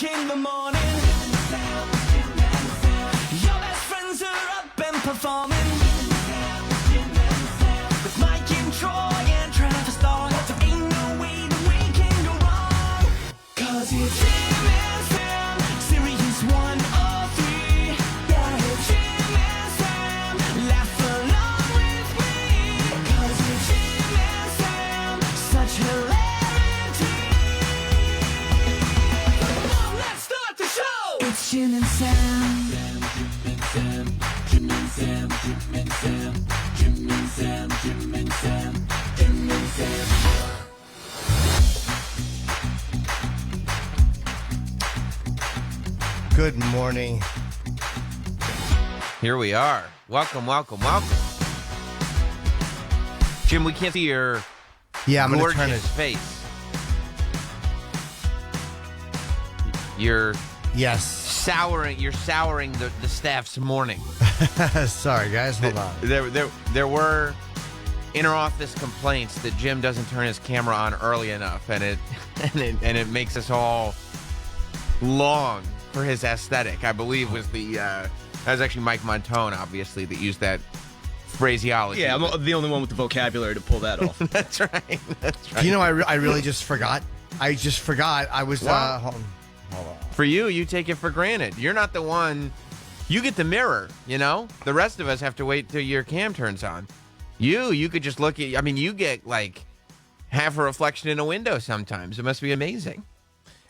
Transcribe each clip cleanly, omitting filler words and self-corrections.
In the morning, your best friends are up and performing. With Mike and Troy and Travis Thorne, there ain't no way that we can go wrong. 'Cause it's Jim and Sam, Sirius 103. Yeah, it's Jim and Sam, laugh along with me. 'Cause it's Jim and Sam, such hilarity. Let's start the show! It's Jim and Sam. Jim and Sam, Jim and Sam, Jim and Sam, Jim and Sam, Jim and Sam, Jim and Sam. Good morning. Here we are. Welcome. Jim, we can't see your Yeah, I'm going to turn gorgeous it. face. You're Yes. souring the staff's morning. Sorry, guys. Hold on. There were inter-office complaints that Jim doesn't turn his camera on early enough, and it makes us all long for his aesthetic. I believe that was actually Mike Montone, obviously, that used that phraseology. Yeah, I'm the only one with the vocabulary to pull that off. That's right. Do you know, I really just forgot. I was, Wow. hold on. For you take it for granted. You're not the one. You get the mirror, you know? The rest of us have to wait till your cam turns on. You could just look at, I mean, you get like half a reflection in a window sometimes. It must be amazing.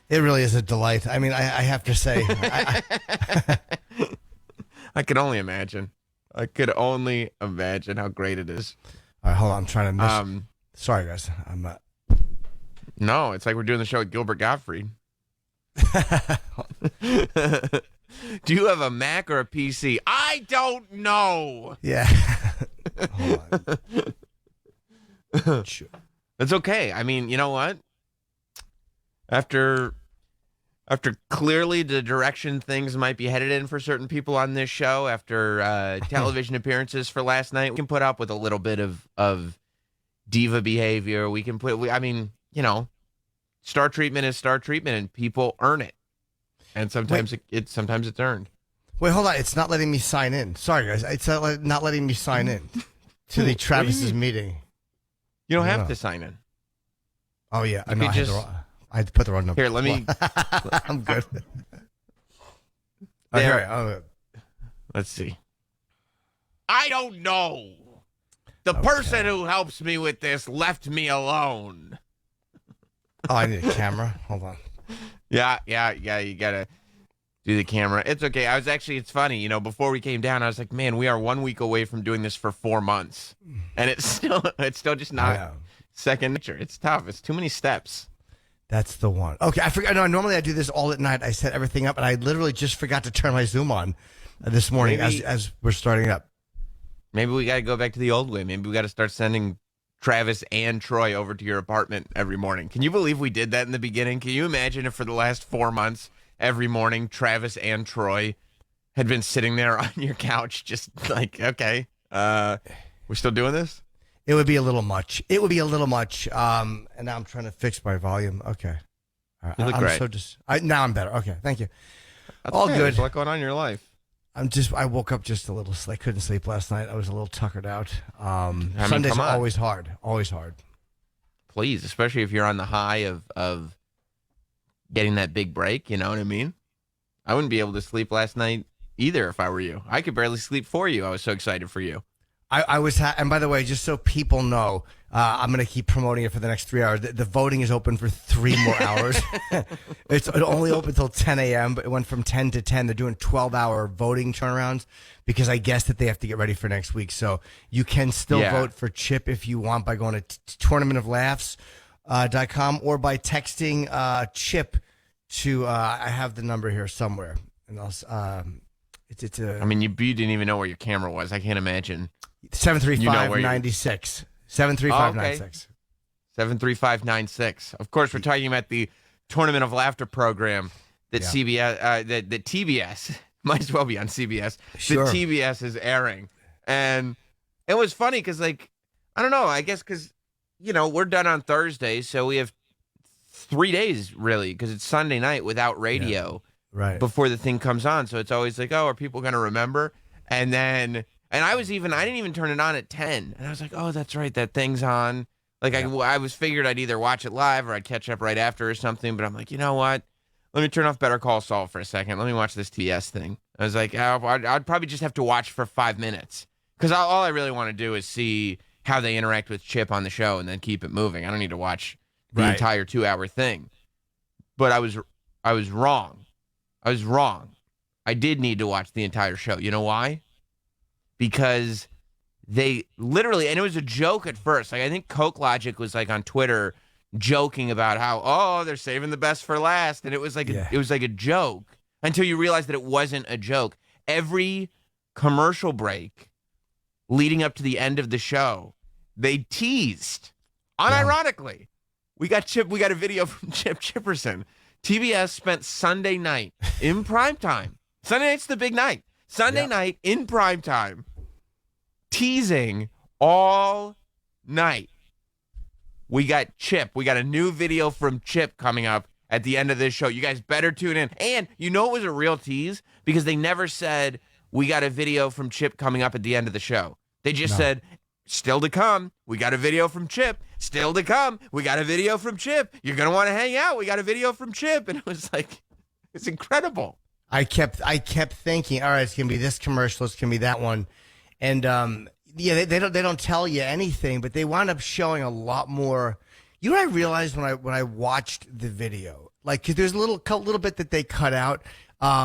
It really is a delight. I mean, I have to say. I could only imagine. I could only imagine how great it is. All right, hold on. I'm trying to miss. Sorry, guys. No, it's like we're doing the show with Gilbert Gottfried. Do you have a Mac or a PC? I don't know. Yeah. Hold on. Sure. It's okay. I mean, you know what? After clearly the direction things might be headed in for certain people on this show, after television appearances for last night, we can put up with a little bit of diva behavior. We can star treatment is star treatment, and people earn it. And sometimes it's earned. Wait, hold on. It's not letting me sign in. Sorry, guys. It's not letting me sign in to the Travis's meeting. You don't have to sign in. Oh, yeah. You could I had to put the wrong number. Here, let me. I'm good. Here, Let's see. I don't know. The person who helps me with this left me alone. Oh, I need a camera. Hold on. Yeah. You gotta do the camera. It's okay. It's funny. Before we came down, I was like, man, we are 1 week away from doing this for 4 months, and it's still just not second nature. It's tough. It's too many steps. That's the one. Okay, I forgot. No, normally I do this all at night. I set everything up, and I literally just forgot to turn my Zoom on this morning as we're starting up. Maybe we got to go back to the old way. Maybe we got to start sending Travis and Troy over to your apartment every morning. Can you believe we did that in the beginning? Can you imagine if for the last 4 months, every morning, Travis and Troy had been sitting there on your couch just like, okay, we're still doing this? It would be a little much. And now I'm trying to fix my volume. Okay. All right. You look great. Now I'm better. Okay, thank you. That's all okay. good. There's a lot going on in your life. I woke up just a little. I couldn't sleep last night. I was a little tuckered out. mean, Sundays come are on. always hard. Always hard. Please, especially if you're on the high of getting that big break, you know what I mean? I wouldn't be able to sleep last night either if I were you. I could barely sleep for you. I was so excited for you. I was, and by the way, just so people know, I'm going to keep promoting it for the next 3 hours. The voting is open for 3 more hours. It only open until 10 a.m., but it went from 10 to 10. They're doing 12-hour voting turnarounds because I guess that they have to get ready for next week. So you can still vote for Chip if you want by going to tournamentoflaughs.com or by texting Chip to, I have the number here somewhere. And I'll, I mean, you didn't even know where your camera was. I can't imagine. 735-96. 735-96. 73596. Of course, we're talking about the Tournament of Laughter program that CBS, that TBS, might as well be on CBS, Sure. that TBS is airing. And it was funny because, I don't know, I guess because, we're done on Thursday, so we have 3 days really because it's Sunday night without radio Right. before the thing comes on. So it's always like, oh, are people going to remember? And then, and I didn't even turn it on at 10. And I was like, oh, that's right, that thing's on. Like I was figured I'd either watch it live or I'd catch up right after or something. But I'm like, you know what? Let me turn off Better Call Saul for a second. Let me watch this TS thing. I was like, I'd probably just have to watch for 5 minutes because all I really want to do is see how they interact with Chip on the show and then keep it moving. I don't need to watch the entire 2-hour thing. But I was wrong. I was wrong. I did need to watch the entire show. You know why? Because they literally, and it was a joke at first. Like I think Coke Logic was like on Twitter joking about how, they're saving the best for last, and it was like it was like a joke until you realize that it wasn't a joke. Every commercial break leading up to the end of the show, they teased, unironically. We got a video from Chip Chipperson. TBS spent Sunday night in primetime. Sunday night's the big night. Sunday night in primetime, teasing all night. We got Chip. We got a new video from Chip coming up at the end of this show. You guys better tune in. And you know it was a real tease because they never said, we got a video from Chip coming up at the end of the show. They just said, still to come, we got a video from Chip. Still to come, we got a video from Chip. You're going to want to hang out. We got a video from Chip. And it was like, it's incredible. I kept thinking, all right, it's gonna be this commercial, it's gonna be that one, and they don't tell you anything, but they wound up showing a lot more. You know what I realized when I watched the video, like, 'cause there's a little bit that they cut out,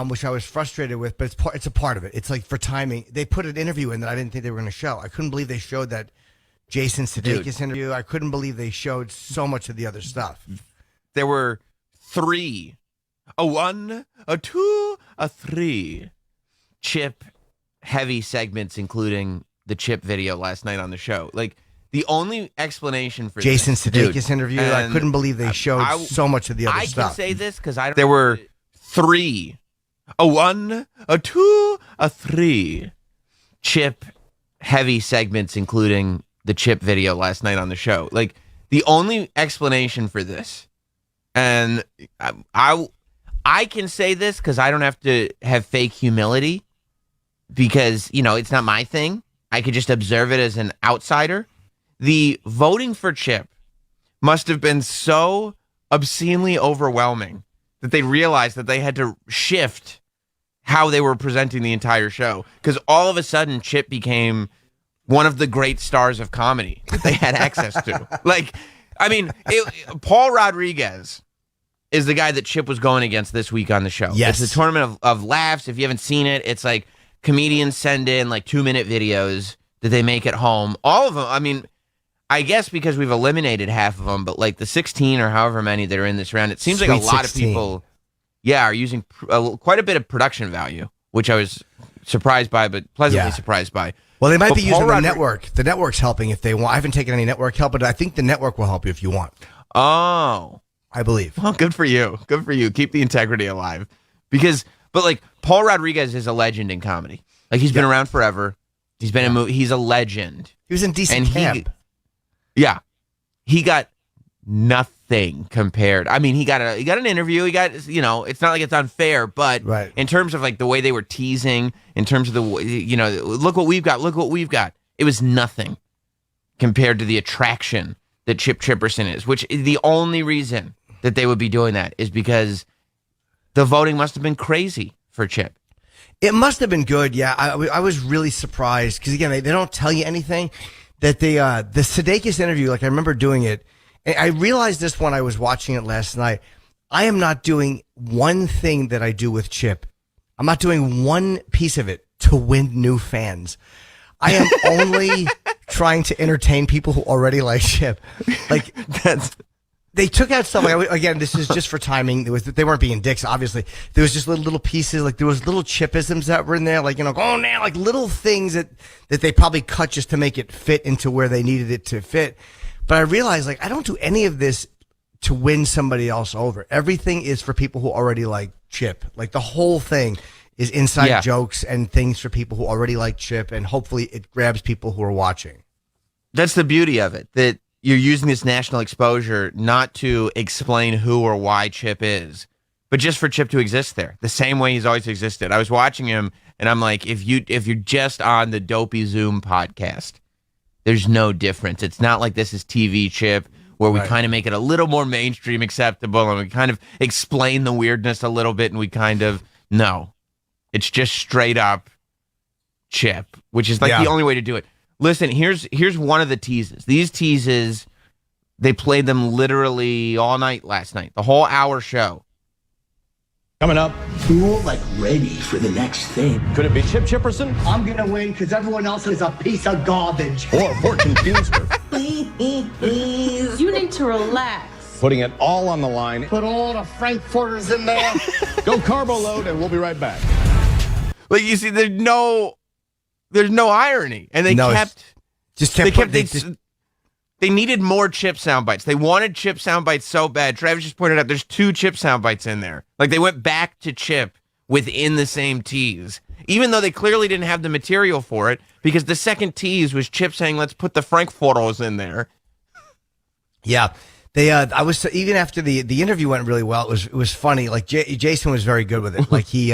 which I was frustrated with, but it's a part of it. It's like for timing, they put an interview in that I didn't think they were going to show. I couldn't believe they showed that Jason Sudeikis interview. I couldn't believe they showed so much of the other stuff. There were 3. A 1, a 2, a 3 Chip heavy segments, including the Chip video last night on the show. Like, the only explanation for Jason this, Sudeikis interview, I couldn't believe they showed so much of the other stuff. I can say this because there were 3. A 1, a 2, a 3 Chip heavy segments, including the Chip video last night on the show. Like, the only explanation for this, and I can say this because I don't have to have fake humility because, it's not my thing. I could just observe it as an outsider. The voting for Chip must have been so obscenely overwhelming that they realized that they had to shift how they were presenting the entire show because all of a sudden Chip became one of the great stars of comedy that they had access to. Like, I mean, Paul Rodriguez is the guy that Chip was going against this week on the show. Yes. It's a tournament of laughs. If you haven't seen it, it's like comedians send in like 2-minute videos that they make at home. All of them, I mean, I guess because we've eliminated half of them, but like the 16 or however many that are in this round, it seems like a lot 16. Of people, are using quite a bit of production value, which I was surprised by, but pleasantly surprised by. Well, they might be using the network. The network's helping if they want. I haven't taken any network help, but I think the network will help you if you want. Oh. I believe. Well, good for you. Good for you. Keep the integrity alive. But like Paul Rodriguez is a legend in comedy. Like he's been around forever. He's been in a movie. He's a legend. He was in Decent Camp. He got nothing compared. I mean, he got an interview. He got, it's not like it's unfair, but in terms of like the way they were teasing, in terms of the, look what we've got. Look what we've got. It was nothing compared to the attraction that Chip Chipperson is, which is the only reason that they would be doing that is because the voting must have been crazy for Chip. It must have been good, yeah. I was really surprised because, again, they don't tell you anything. That the Sudeikis interview, like I remember doing it, and I realized this when I was watching it last night. I am not doing one thing that I do with Chip. I'm not doing one piece of it to win new fans. I am only trying to entertain people who already like Chip. Like they took out stuff. Like, again, this is just for timing. They weren't being dicks, obviously. There was just little pieces. Like there was little Chipisms that were in there. Like oh now, like little things that they probably cut just to make it fit into where they needed it to fit. But I realized like I don't do any of this to win somebody else over. Everything is for people who already like Chip. Like the whole thing is inside jokes and things for people who already like Chip, and hopefully it grabs people who are watching. That's the beauty of it. That you're using this national exposure not to explain who or why Chip is, but just for Chip to exist there, the same way he's always existed. I was watching him, and I'm like, if you're just on the Dopey Zoom podcast, there's no difference. It's not like this is TV Chip, where we kind of make it a little more mainstream acceptable, and we kind of explain the weirdness a little bit, and we kind of, no. It's just straight up Chip, which is like the only way to do it. Listen, here's one of the teases. These teases, they played them literally all night last night, the whole hour show. Coming up. Feel like ready for the next thing. Could it be Chip Chipperson? I'm gonna win because everyone else is a piece of garbage. Or Fortune Feensworth? You need to relax. Putting it all on the line. Put all the Frankfurters in there. Go carbo load, and we'll be right back. Like, you see, there's no irony, and they they needed more Chip sound bites. They wanted Chip sound bites so bad. Travis just pointed out there's 2 Chip sound bites in there. Like, they went back to Chip within the same tease, even though they clearly didn't have the material for it, because the second tease was Chip saying, "Let's put the Frankfurters in there." Yeah. I was even after the interview went really well. It was funny. Like Jason was very good with it. Like he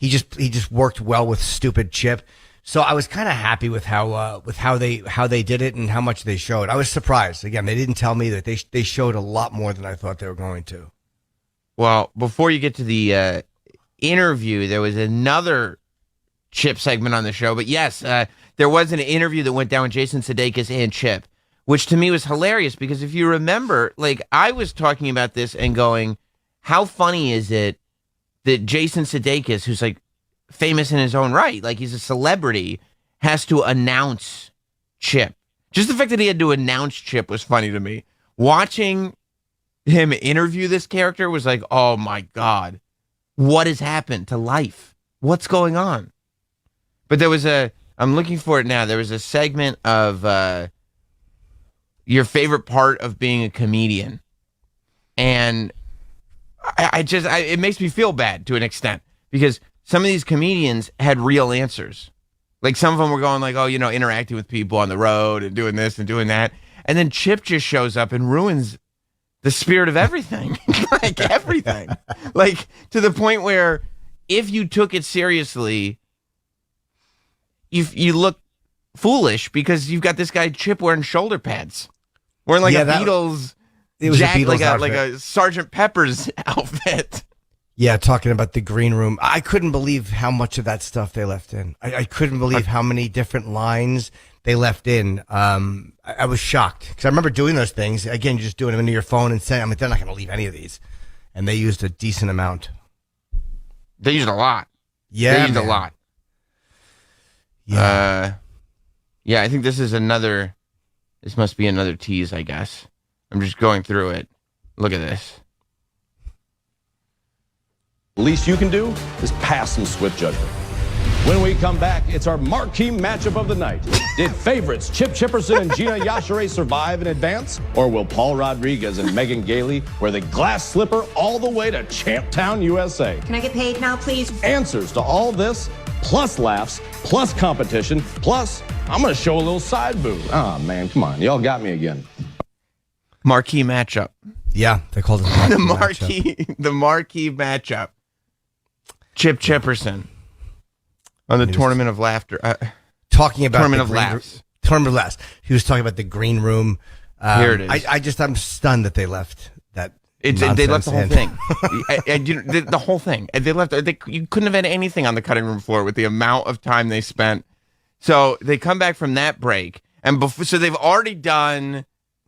just worked well with stupid Chip. So I was kind of happy with how they did it and how much they showed. I was surprised. Again, they didn't tell me that they showed a lot more than I thought they were going to. Well, before you get to the interview, there was another Chip segment on the show. But yes, there was an interview that went down with Jason Sudeikis and Chip, which to me was hilarious because if you remember, like, I was talking about this and going, how funny is it that Jason Sudeikis, who's like famous in his own right, like he's a celebrity, has to announce Chip. Just the fact that he had to announce Chip was funny to me. Watching him interview this character was like, oh my God, what has happened to life? What's going on? But there was I'm looking for it now. There was a segment of your favorite part of being a comedian. And it makes me feel bad to an extent because some of these comedians had real answers. Like some of them were going like, oh, interacting with people on the road and doing this and doing that. And then Chip just shows up and ruins the spirit of everything. Like everything. Like to the point where if you took it seriously, you look foolish because you've got this guy Chip wearing shoulder pads. Wearing like a Beatles, it was jacket, a Beatles like a Sgt. Pepper's outfit. Yeah, talking about the green room. I couldn't believe how much of that stuff they left in. I couldn't believe how many different lines they left in. I was shocked because I remember doing those things. Again, you're just doing them into your phone and saying, they're not going to leave any of these. And they used a decent amount. They used a lot. Yeah, they used a lot. Yeah. Yeah, I think this is another... This must be another tease, I guess. I'm just going through it. Look at this. The least you can do is pass some swift judgment. When we come back, it's our marquee matchup of the night. Did favorites Chip Chipperson and Gina Yashere survive in advance? Or will Paul Rodriguez and Megan Gailey wear the glass slipper all the way to Champtown, USA? Can I get paid now, please? Answers to all this, plus laughs, plus competition, plus I'm going to show a little side boob. Oh, man, come on. Y'all got me again. Marquee matchup. Yeah, they called it the marquee matchup. Chip Chipperson on the Tournament of Laughter. Talking about Tournament of Laughs. Tournament of Laughs. He was talking about the green room. Here it is. I'm stunned that they left that. They left the whole thing. The whole thing. They left. You couldn't have had anything on the cutting room floor with the amount of time they spent. So they come back from that break, and so they've already done.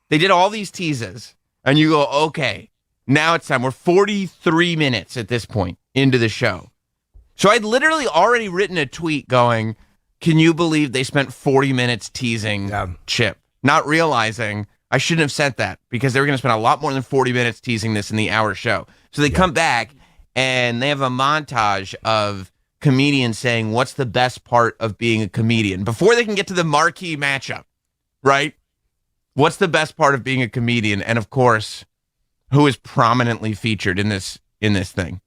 They did all these teases, and you go, okay, now it's time. We're 43 minutes at this point into the show. So I'd literally already written a tweet going, can you believe they spent 40 minutes teasing Chip? Not realizing I shouldn't have said that because they were going to spend a lot more than 40 minutes teasing this in the hour show. So they come back and they have a montage of comedians saying, what's the best part of being a comedian? Before they can get to the marquee matchup, right? What's the best part of being a comedian? And of course, who is prominently featured in this thing?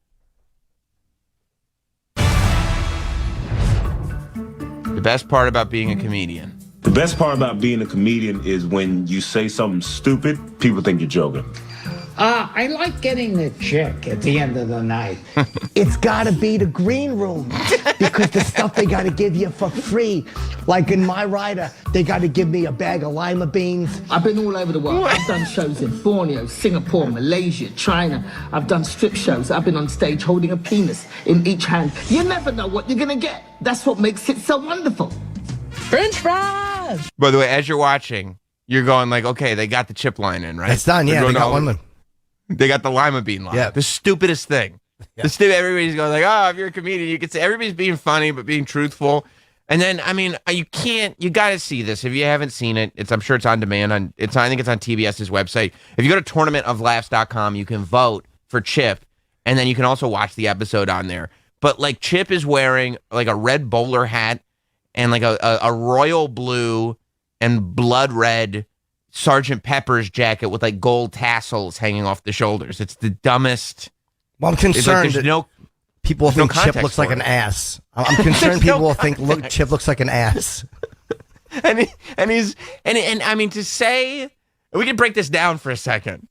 The best part about being a comedian. The best part about being a comedian is when you say something stupid, people think you're joking. I like getting the chick at the end of the night. It's gotta be the green room because the stuff they gotta give you for free. Like in my rider, they gotta give me a bag of lima beans. I've been all over the world. I've done shows in Borneo, Singapore, Malaysia, China. I've done strip shows. I've been on stage holding a penis in each hand. You never know what you're gonna get. That's what makes it so wonderful. French fries. By the way, as you're watching, you're going like, okay, they got the chip line in, right? It's done. They're Yeah, they going got all- one line. They got the lima bean line. Yeah. The stupidest thing. Yeah. Everybody's going like, oh, if you're a comedian, you could say everybody's being funny, but being truthful. And then, I mean, you got to see this. If you haven't seen it, I'm sure it's on demand. I think it's on TBS's website. If you go to tournamentoflaughs.com, you can vote for Chip, and then you can also watch the episode on there. But like Chip is wearing like a red bowler hat and like a royal blue and blood red Sergeant Pepper's jacket with like gold tassels hanging off the shoulders. It's the dumbest. Well, I'm It's like concerned there's that people will no think Chip context looks like for an it. ass. I'm concerned people will think Chip looks like an ass. and I mean, to say, we can break this down for a second.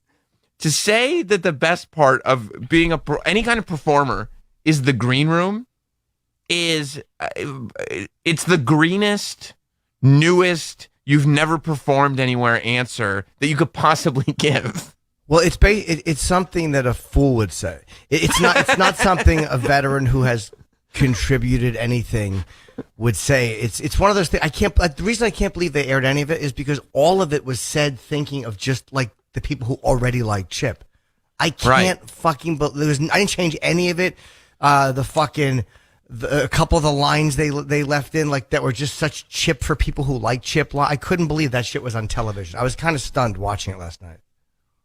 To say that the best part of being any kind of performer is the green room is it's the greenest, newest, you've never performed anywhere answer that you could possibly give. Well, it's something that a fool would say. It's not something a veteran who has contributed anything would say. It's one of those things. The reason I can't believe they aired any of it is because all of it was said thinking of just like the people who already like Chip. I can't fucking believe. I didn't change any of it. A couple of the lines they left in like that were just such Chip for people who like Chip. I couldn't believe that shit was on television. I was kind of stunned watching it last night.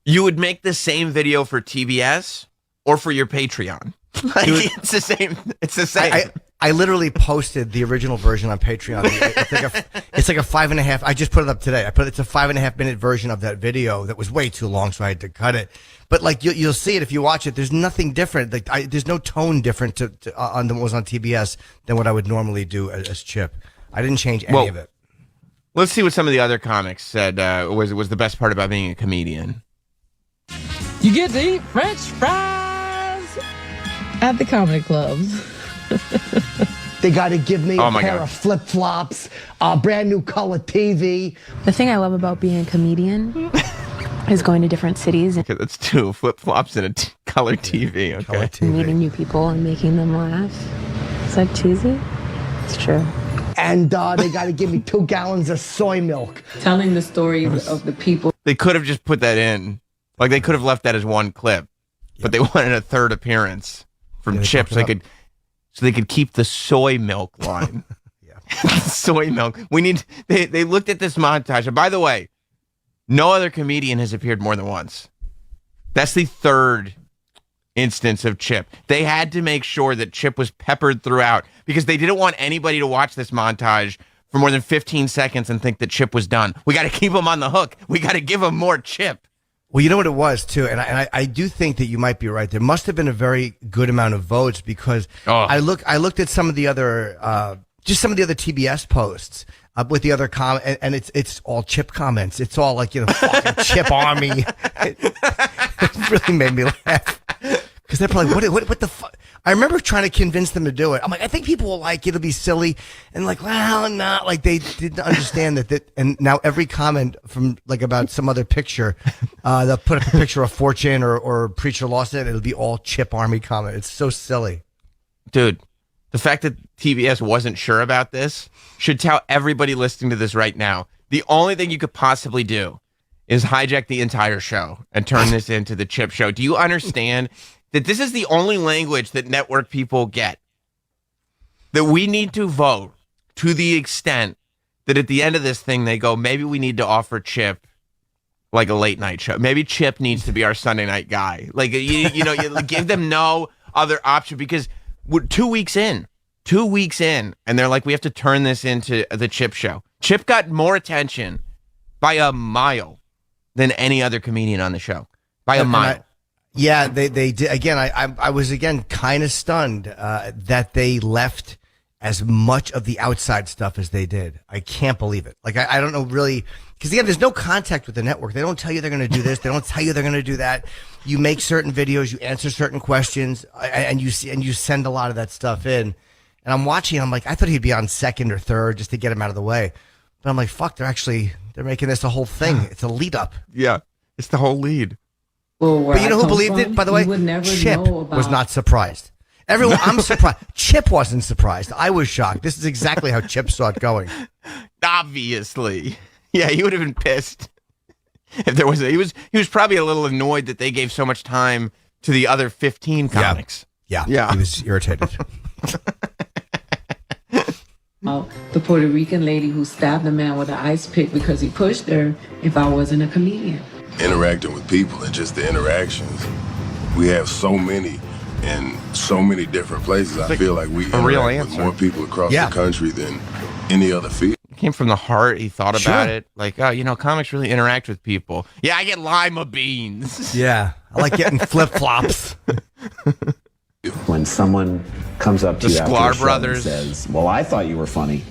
You would make the same video for TBS or for your Patreon. Like, it's the same. It's the same. I literally posted the original version on Patreon. It's like a 5.5. I just put it up today. It's a 5.5 minute version of that video that was way too long, so I had to cut it. But like you'll see it if you watch it. There's nothing different. Like there's no tone different on what was on TBS than what I would normally do as Chip. I didn't change any of it. Let's see what some of the other comics said was the best part about being a comedian. You get to eat French fries at the comedy clubs. They gotta give me Oh a my pair God. of flip-flops, a brand new color TV. The thing I love about being a comedian is going to different cities and Okay, that's two flip-flops and a color TV. Okay. Color TV. meeting new people and making them laugh. Is that cheesy? It's true. And they gotta give me 2 gallons of soy milk. Telling the stories of the people. They could have just put that in. Like, they could have left that as one clip, but they wanted a third appearance from Yeah, they Chip bumped it so they could keep the soy milk line. Soy milk. They looked at this montage. And by the way, no other comedian has appeared more than once. That's the third instance of Chip. They had to make sure that Chip was peppered throughout because they didn't want anybody to watch this montage for more than 15 seconds and think that Chip was done. We got to keep him on the hook. We got to give him more Chip. Well, you know what it was too, and I do think that you might be right. There must have been a very good amount of votes because I looked at some of the other TBS posts with the other and it's all Chip comments. It's all like fucking Chip Army. It really made me laugh because they're probably what the fuck. I remember trying to convince them to do it. I'm like, I think people will like it. It'll be silly. And like, well, not like they didn't understand that. And now every comment from like about some other picture, they'll put up a picture of Fortune or Preacher lost it. It'll be all Chip Army comment. It's so silly. Dude, the fact that TBS wasn't sure about this should tell everybody listening to this right now. The only thing you could possibly do is hijack the entire show and turn this into the Chip show. Do you understand that this is the only language that network people get? That we need to vote to the extent that at the end of this thing, they go, maybe we need to offer Chip like a late night show. Maybe Chip needs to be our Sunday night guy. Like, you give them no other option because we're 2 weeks in, and they're like, we have to turn this into the Chip show. Chip got more attention by a mile than any other comedian on the show. By a mile. Yeah, they did. Again, I was again kind of stunned that they left as much of the outside stuff as they did. I can't believe it. Like, I don't know really, because again, there's no contact with the network. They don't tell you they're going to do this. They don't tell you they're going to do that. You make certain videos, you answer certain questions, and you send a lot of that stuff in. And I'm watching, I'm like, I thought he'd be on second or third just to get him out of the way. But I'm like, fuck, they're making this a whole thing. It's a lead up. Yeah, it's the whole lead. Well, But you know who believed it, by the way? Chip was not surprised. Everyone, I'm surprised. Chip wasn't surprised. I was shocked. This is exactly how Chip saw it going. Obviously. Yeah, he would have been pissed if there was he was probably a little annoyed that they gave so much time to the other 15 comics. Yeah. Yeah. He was irritated. The Puerto Rican lady who stabbed a man with an ice pick because he pushed her if I wasn't a comedian. Interacting with people and just the interactions. We have so many in so many different places. I feel like we interact with more people across the country than any other field. It came from the heart. He thought about it. Like, oh, comics really interact with people. Yeah, I get lima beans. Yeah. I like getting flip-flops. When someone comes up to The you after Sklar a show brothers. and says, well, I thought you were funny.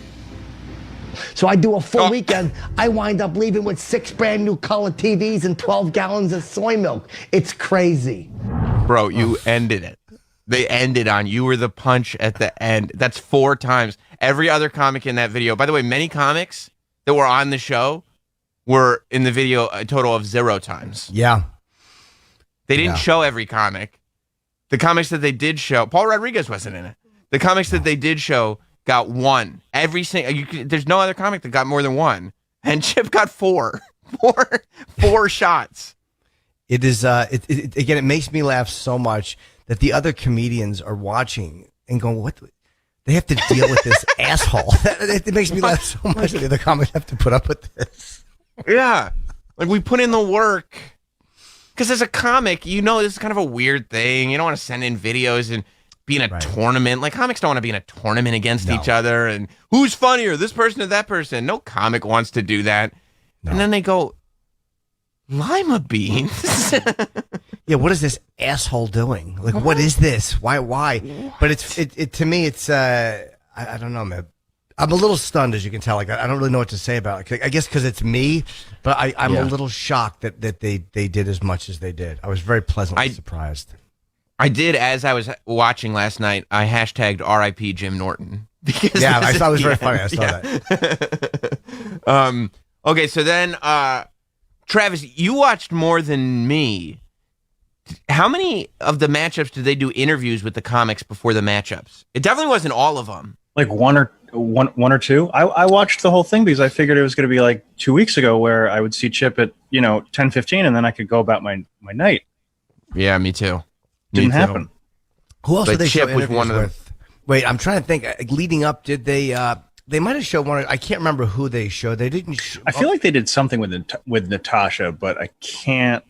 So I do a full weekend. I wind up leaving with 6 brand new color TVs and 12 gallons of soy milk. It's crazy. Bro, you ended it. They ended on you were the punch at the end. That's 4 times. Every other comic in that video. By the way, many comics that were on the show were in the video a total of 0 times. Yeah. They didn't show every comic. The comics that they did show, Paul Rodriguez wasn't in it. The comics that they did show got 1. Every single, there's no other comic that got more than 1. And Chip got 4. 4 shots. It is, again, it makes me laugh so much that the other comedians are watching and going, what? They have to deal with this asshole. It makes me laugh so much that the other comics have to put up with this. Yeah. Like, we put in the work. Because as a comic, this is kind of a weird thing. You don't want to send in videos and be in a tournament. Like, comics don't want to be in a tournament against each other. And who's funnier, this person or that person? No comic wants to do that. No. And then they go, lima beans? Yeah, what is this asshole doing? Like, what is this? Why? But it to me, it's, I don't know, man. I'm a little stunned, as you can tell. Like, I don't really know what to say about it. I guess because it's me, but I'm a little shocked that they did as much as they did. I was very pleasantly surprised. I did, as I was watching last night, I hashtagged RIP Jim Norton. Because I thought it was very funny. I saw that. Okay, so then, Travis, you watched more than me. How many of the matchups did they do interviews with the comics before the matchups? It definitely wasn't all of them. Like one or two. I watched the whole thing because I figured it was going to be like 2 weeks ago where I would see Chip at 10:15 and then I could go about my night. Yeah, me too. Didn't happen. Who else did they show Chip was one of them. Wait, I'm trying to think. Leading up, did they? They might have showed one. I can't remember who they showed. They didn't. I feel like they did something with Natasha, but I can't.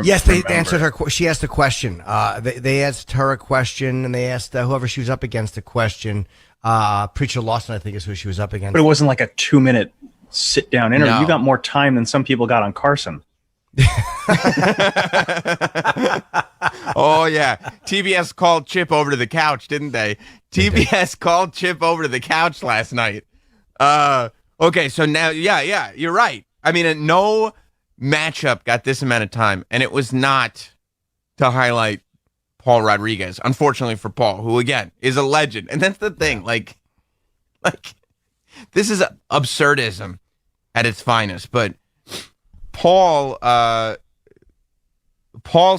Yes, they answered her. She asked a question. They asked her a question, and they asked whoever she was up against a question. Preacher Lawson, I think, is who she was up against. But it wasn't like a 2-minute sit-down interview. No. You got more time than some people got on Carson. Oh, yeah. TBS called Chip over to the couch, didn't they? TBS called Chip over to the couch last night. Okay, so now, yeah, you're right. I mean, no matchup got this amount of time, and it was not to highlight Paul Rodriguez, unfortunately for Paul, who, again, is a legend. And that's the thing. Like this is absurdism at its finest. But Paul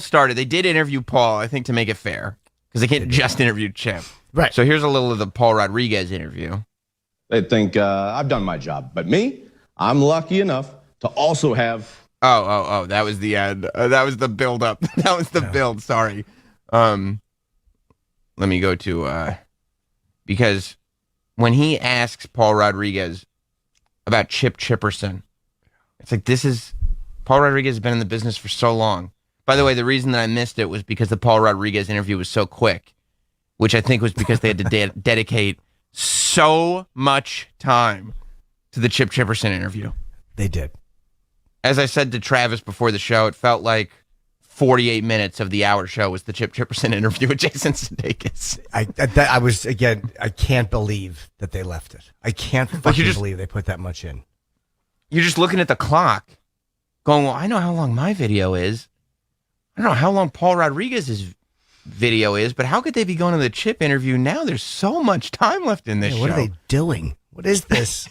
started, they did interview Paul, I think, to make it fair, because they can't just interview Chip. Right. So here's a little of the Paul Rodriguez interview. They think I've done my job. But me, I'm lucky enough to also have... Oh, that was the end. That was the build up. That was the build. Sorry. Let me go to, because when he asks Paul Rodriguez about Chip Chipperson, it's like, Paul Rodriguez has been in the business for so long. By the way, the reason that I missed it was because the Paul Rodriguez interview was so quick, which I think was because they had to dedicate so much time to the Chip Chipperson interview. They did. As I said to Travis before the show, it felt like 48 minutes of the hour show was the Chip Chipperson interview with Jason Sudeikis. I can't believe that they left it. I can't fucking believe they put that much in. You're just looking at the clock going, well, I know how long my video is. I don't know how long Paul Rodriguez's video is, but how could they be going to the Chip interview now? There's so much time left in this show. What are they doing? What is this?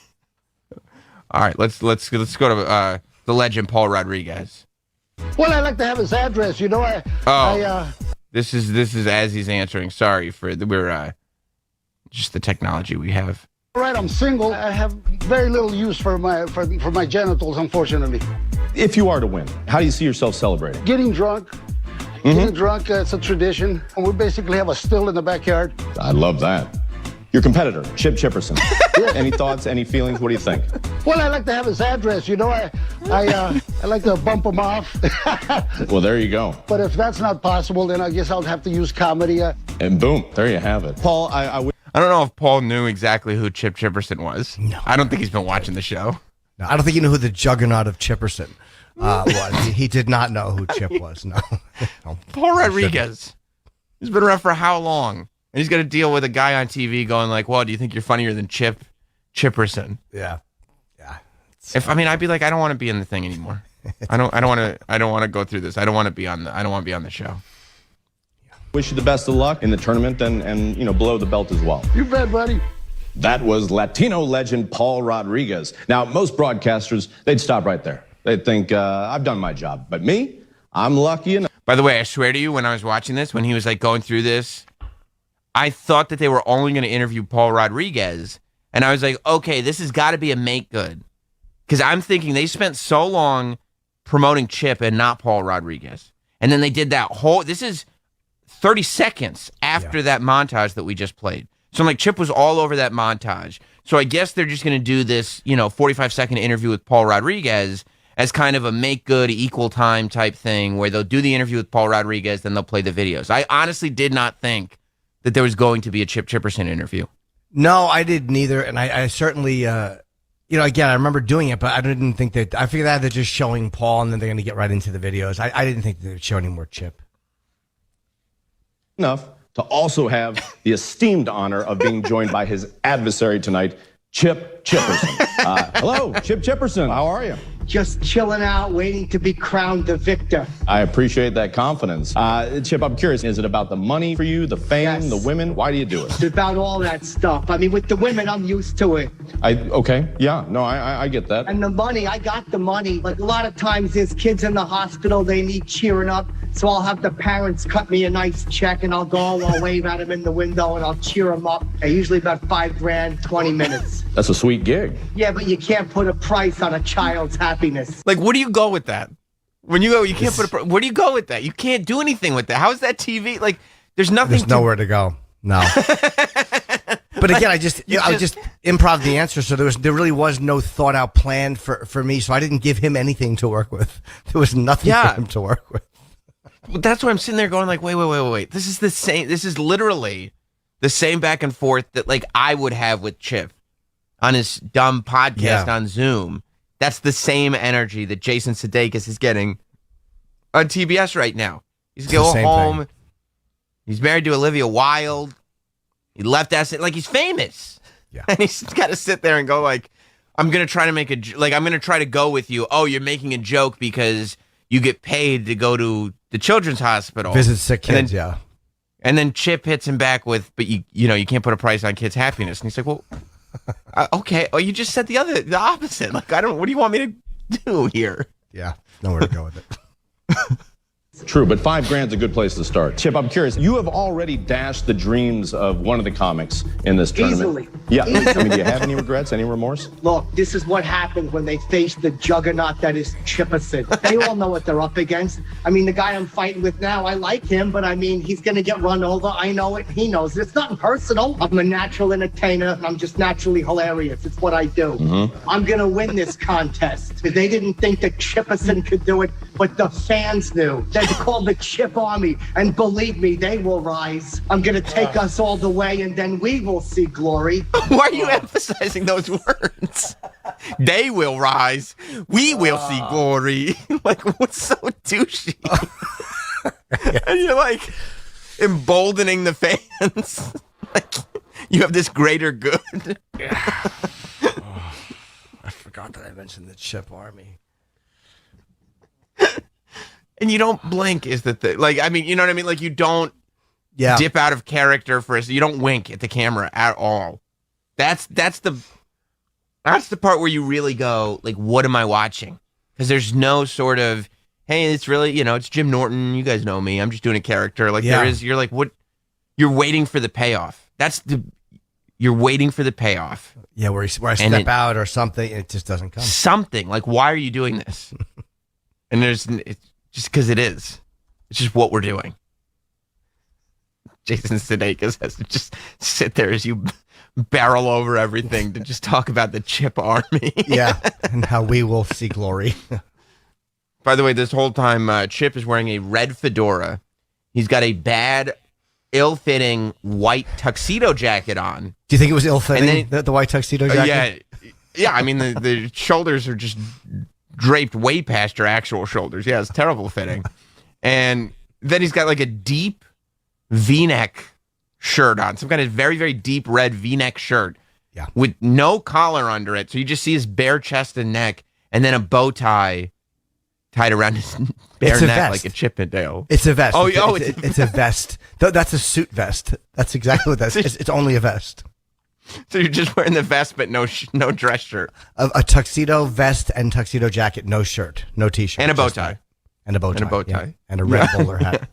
All right, let's go to the legend Paul Rodriguez. Well, I'd like to have his address. You know, This is as he's answering. Sorry for we're just the technology we have. All right, I'm single. I have very little use for my genitals, unfortunately. If you are to win, how do you see yourself celebrating? Getting drunk. Getting drunk, it's a tradition. And we basically have a still in the backyard. I love that. Your competitor, Chip Chipperson. Any thoughts, any feelings? What do you think? Well, I'd like to have his address. You know, I like to bump him off. Well, there you go. But if that's not possible, then I guess I'll have to use comedy. And boom, there you have it. Paul, I don't know if Paul knew exactly who Chip Chipperson was. No. I don't think he's been watching the show. No, I don't think he knew who the juggernaut of Chipperson was. He did not know who Chip was. No. Paul Rodriguez. He's been around for how long? And he's got to deal with a guy on TV going like, well, do you think you're funnier than Chip Chipperson? Yeah. I'd be like, I don't want to be in the thing anymore. I don't want to go through this. I don't want to be on the show. Wish you the best of luck in the tournament and below the belt as well. You bet, buddy. That was Latino legend Paul Rodriguez. Now, most broadcasters, they'd stop right there. They'd think, I've done my job. But me, I'm lucky enough. By the way, I swear to you, when I was watching this, when he was like going through this, I thought that they were only going to interview Paul Rodriguez. And I was like, okay, this has got to be a make good. Because I'm thinking they spent so long promoting Chip and not Paul Rodriguez. And then they did that this is 30 seconds after that montage that we just played. So I'm like, Chip was all over that montage. So I guess they're just going to do this, 45-second interview with Paul Rodriguez as kind of a make good equal time type thing where they'll do the interview with Paul Rodriguez, then they'll play the videos. I honestly did not think that there was going to be a Chip Chipperson interview. No, I didn't either. And I certainly, again, I remember doing it, but I didn't think that, I figured that they're just showing Paul and then they're going to get right into the videos. I didn't think they would show any more Chip. Enough to also have the esteemed honor of being joined by his adversary tonight, Chip Chipperson. Hello, Chip Chipperson. How are you? Just chilling out, waiting to be crowned the victor. I appreciate that confidence. Chip, I'm curious, is it about the money for you, the fame, the women? Why do you do it? It's about all that stuff. I mean, with the women, I'm used to it. Okay, yeah, no, I get that. And the money, I got the money. Like a lot of times there's kids in the hospital, they need cheering up. So I'll have the parents cut me a nice check and I'll go, I'll wave at them in the window and I'll cheer them up. Usually about $5,000, 20 minutes. That's a sweet gig. Yeah, but you can't put a price on a child's happiness. Like, where do you go with that? When you go, you can't put where do you go with that? You can't do anything with that. How is that TV? Like, there's nothing. There's nowhere to go. No. But again, I just improv the answer. So there really was no thought out plan for me. So I didn't give him anything to work with. There was nothing for him to work with. Well, that's why I'm sitting there going like, wait. This is the same. This is literally the same back and forth that like I would have with Chip on his dumb podcast on Zoom. That's the same energy that Jason Sudeikis is getting on TBS right now. He's going home. Thing. He's married to Olivia Wilde. He left us like he's famous. Yeah. And he's got to sit there and go like, I'm going to try to make I'm going to try to go with you. Oh, you're making a joke because you get paid to go to the children's hospital. Visit sick kids, And then Chip hits him back with, but you can't put a price on kids' happiness. And he's like, well, okay. Oh, you just said the opposite. Like, what do you want me to do here? Yeah, nowhere to go with it. True, but $5,000 is a good place to start. Chip, I'm curious. You have already dashed the dreams of one of the comics in this tournament. Easily. Yeah. I mean, do you have any regrets, any remorse? Look, this is what happens when they face the juggernaut that is Chipperson. They all know what they're up against. I mean, the guy I'm fighting with now, I like him, but I mean, he's going to get run over. I know it. He knows it. It's nothing personal. I'm a natural entertainer. I'm just naturally hilarious. It's what I do. Mm-hmm. I'm going to win this contest. They didn't think that Chipperson could do it, but the fans knew. They're called the Chip Army, and believe me, they will rise. I'm going to take us all the way, and then we will see glory. Why are you emphasizing those words? They will rise. We will see glory. Like, what's so douchey? And you're like emboldening the fans. Like you have this greater good. I forgot that I mentioned the Chip Army. And you don't blink is the thing. Like, I mean, you know what I mean? Like you don't dip out of character you don't wink at the camera at all. That's the part where you really go, like, what am I watching? Because there's no sort of, hey, it's really, it's Jim Norton. You guys know me. I'm just doing a character. Like you're like, what? You're waiting for the payoff. You're waiting for the payoff. Yeah, where I step out or something, it just doesn't come. Something like, why are you doing this? And it's just because it is. It's just what we're doing. Jason Sudeikis has to just sit there as you barrel over everything to just talk about the Chip Army. Yeah, and how we will see glory. By the way, this whole time, Chip is wearing a red fedora. He's got a bad, ill-fitting white tuxedo jacket on. Do you think it was ill-fitting, the white tuxedo jacket? Yeah. I mean, the shoulders are just draped way past your actual shoulders. Yeah, it's terrible fitting. And then he's got like a deep V-neck shirt on, some kind of very, very deep red V-neck shirt with no collar under it. So you just see his bare chest and neck, and then a bow tie tied around his bare neck like a Chippendale. It's a vest. It's a vest. That's a suit vest. That's exactly what that is. It's only a vest. So you're just wearing the vest, but no dress shirt. A tuxedo vest and tuxedo jacket, no shirt, no t-shirt. And a bow tie. And a bow tie. And a bow tie. Yeah. And a red bowler hat.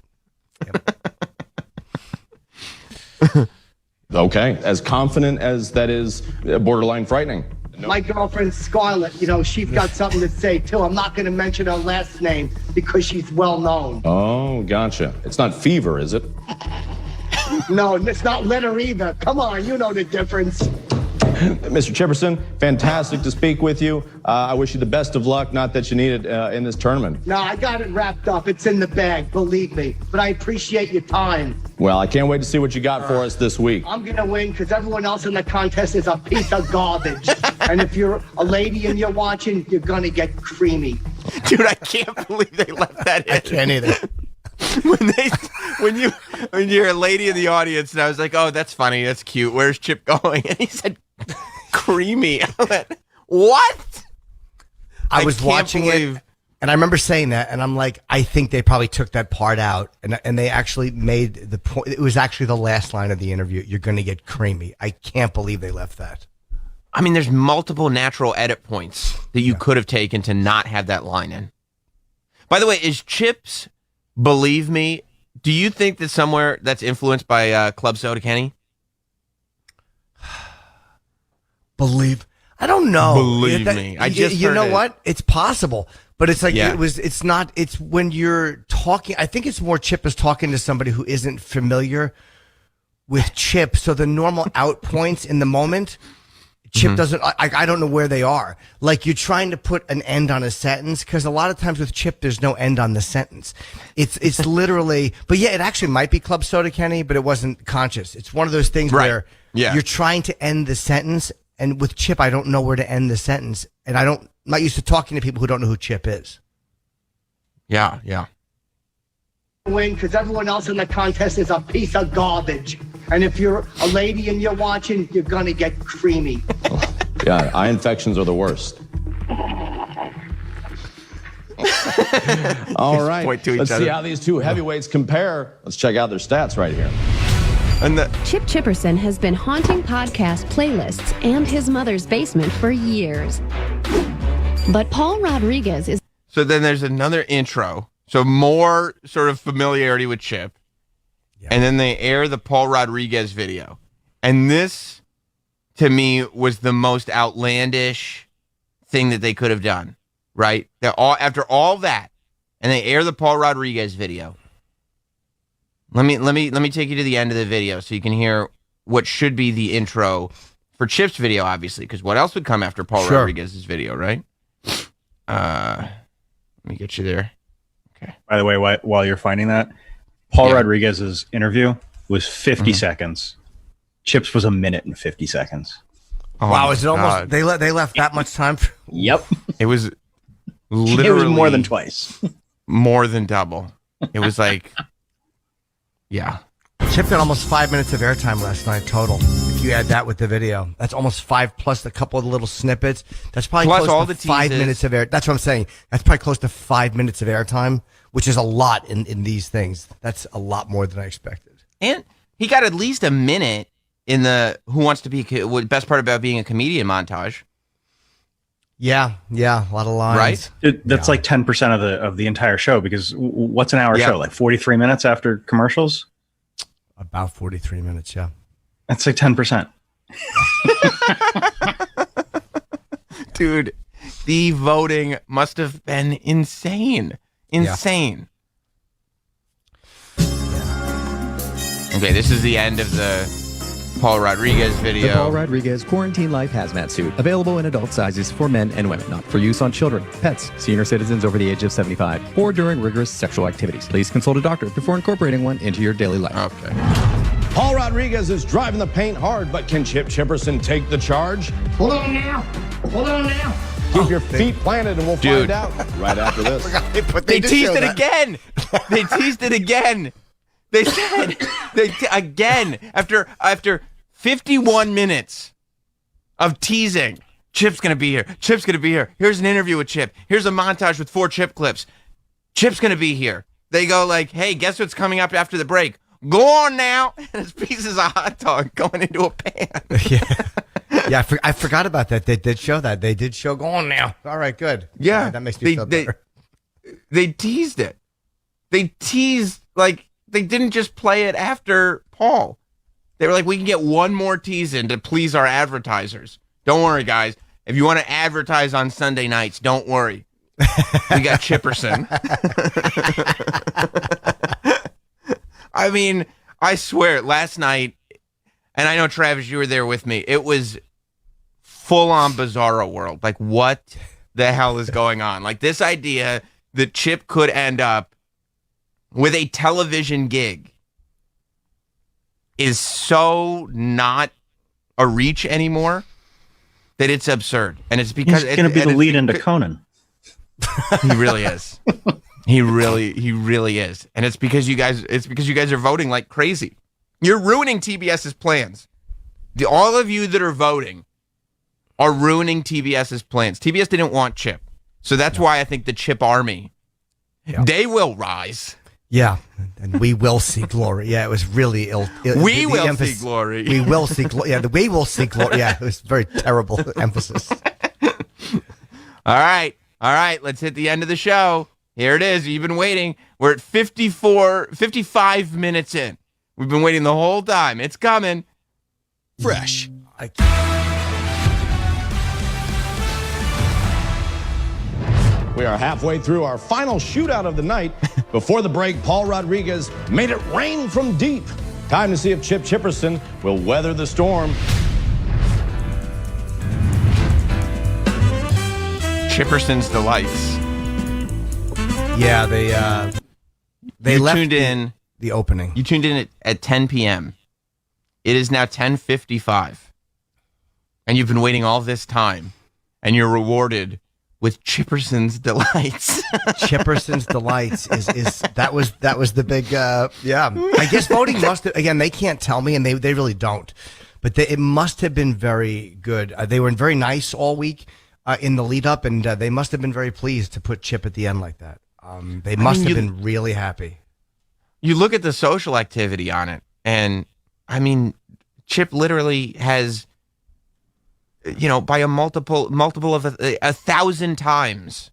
Okay, as confident as that is borderline frightening. My girlfriend Scarlett, she's got something to say too. I'm not going to mention her last name because she's well known. Oh, gotcha. It's not fever, is it? No, it's not litter either. Come on, you know the difference. Mr. Chipperson, fantastic to speak with you. I wish you the best of luck. Not that you need it in this tournament. No, I got it wrapped up. It's in the bag, believe me. But I appreciate your time. Well, I can't wait to see what you got for us this week. I'm going to win because everyone else in the contest is a piece of garbage. And if you're a lady and you're watching, you're going to get creamy. Dude, I can't believe they left that in. I can't either. When you're a lady in the audience, and I was like, oh, that's funny, that's cute. Where's Chip going? And he said, creamy. I went, what? I was watching it, and I remember saying that, and I'm like, I think they probably took that part out, and they actually made the point. It was actually the last line of the interview. You're going to get creamy. I can't believe they left that. I mean, there's multiple natural edit points that you could have taken to not have that line in. By the way, is Chip's Believe Me, do you think that somewhere that's influenced by Club Soda Kenny? I don't know. Believe me. I just you heard know it. what? It's possible. But it's like Yeah. it's when you're talking, I think it's more Chip is talking to somebody who isn't familiar with Chip. So the normal out points in the moment, Chip doesn't, I don't know where they are. Like you're trying to put an end on a sentence because a lot of times with Chip, there's no end on the sentence. It's literally, but yeah, it actually might be Club Soda Kenny, but it wasn't conscious. It's one of those things where you're trying to end the sentence. And with Chip, I don't know where to end the sentence. And I'm not used to talking to people who don't know who Chip is. Yeah. Win because everyone else in the contest is a piece of garbage. And if you're a lady and you're watching, you're going to get creamy. Yeah, eye infections are the worst. All right, let's see how these two heavyweights compare. Let's check out their stats right here. Chip Chipperson has been haunting podcast playlists and his mother's basement for years. But Paul Rodriguez is... So then there's another intro. So more sort of familiarity with Chip. Yeah. And then they air the Paul Rodriguez video. And this, to me, was the most outlandish thing that they could have done. Right? After all that, and they air the Paul Rodriguez video. Let me take you to the end of the video so you can hear what should be the intro for Chip's video, obviously, because what else would come after Paul Rodriguez's video, right? Let me get you there. Okay. By the way, while you're finding that, Paul Rodriguez's interview was 50 seconds. Chip's was 1 minute and 50 seconds. Oh wow, is it almost they left that much time? Yep. It was literally more than twice. More than double. It was like Yeah. Chip got almost 5 minutes of airtime last night total. If you add that with the video, that's almost 5 plus a couple of little snippets. That's probably Plus close all to the 5 teases. minutes of air. That's what I'm saying. That's probably close to 5 minutes of airtime, which is a lot in these things. That's a lot more than I expected. And he got at least a minute in the Who Wants to Be Best Part About Being a Comedian montage. Yeah, a lot of lines. Right? That's like 10% of the entire show, because what's an hour show? Like 43 minutes after commercials? About 43 minutes, yeah. That's like 10%. Dude, the voting must have been insane. Insane. Okay, this is the end of the Paul Rodriguez video. The Paul Rodriguez Quarantine Life Hazmat Suit. Available in adult sizes for men and women. Not for use on children, pets, senior citizens over the age of 75, or during rigorous sexual activities. Please consult a doctor before incorporating one into your daily life. Okay. Paul Rodriguez is driving the paint hard, but can Chip Chipperson take the charge? Hold on now. Hold on now. Keep your feet planted and we'll find out right after this. They teased it again. They teased it again. They said again after 51 minutes of teasing. Chip's gonna be here. Chip's gonna be here. Here's an interview with Chip. Here's a montage with 4 Chip clips. Chip's gonna be here. They go like, "Hey, guess what's coming up after the break? Go on now." And it's pieces of hot dog going into a pan. Yeah, I forgot about that. They did show that. They did show Go On Now. All right, good. Yeah. All right, that makes me feel better. They teased it. They teased, like, they didn't just play it after Paul. They were like, we can get one more tease in to please our advertisers. Don't worry, guys. If you want to advertise on Sunday nights, don't worry. We got Chipperson. I mean, I swear, last night, and I know, Travis, you were there with me, it was full-on Bizarro World. Like, what the hell is going on? Like, this idea that Chip could end up with a television gig is so not a reach anymore that it's absurd. And it's because he's going to be the lead into Conan. He really is. He really is. And it's because you guys are voting like crazy. You're ruining TBS's plans. All of you that are voting are ruining TBS's plans. TBS didn't want Chip. So that's why I think the Chip army, they will rise. Yeah, and we will see glory. Yeah, it was really ill. We will see glory. We will see glory. Yeah, we will see glory. Yeah, it was very terrible emphasis. All right. Let's hit the end of the show. Here it is. You've been waiting. We're at 55 minutes in. We've been waiting the whole time. It's coming. Fresh. We are halfway through our final shootout of the night. Before the break, Paul Rodriguez made it rain from deep. Time to see if Chip Chipperson will weather the storm. Chipperson's Delights. Yeah, they left tuned in the opening. You tuned in at 10 p.m. It is now 10:55. And you've been waiting all this time. And you're rewarded with Chipperson's Delights. Chipperson's Delights is that was the big yeah. I guess voting must have, again, they can't tell me, and they really don't. But it must have been very good. They were very nice all week in the lead up, and they must have been very pleased to put Chip at the end like that. They must have been really happy. You look at the social activity on it, and I mean, Chip literally has, by a multiple of 1,000 times,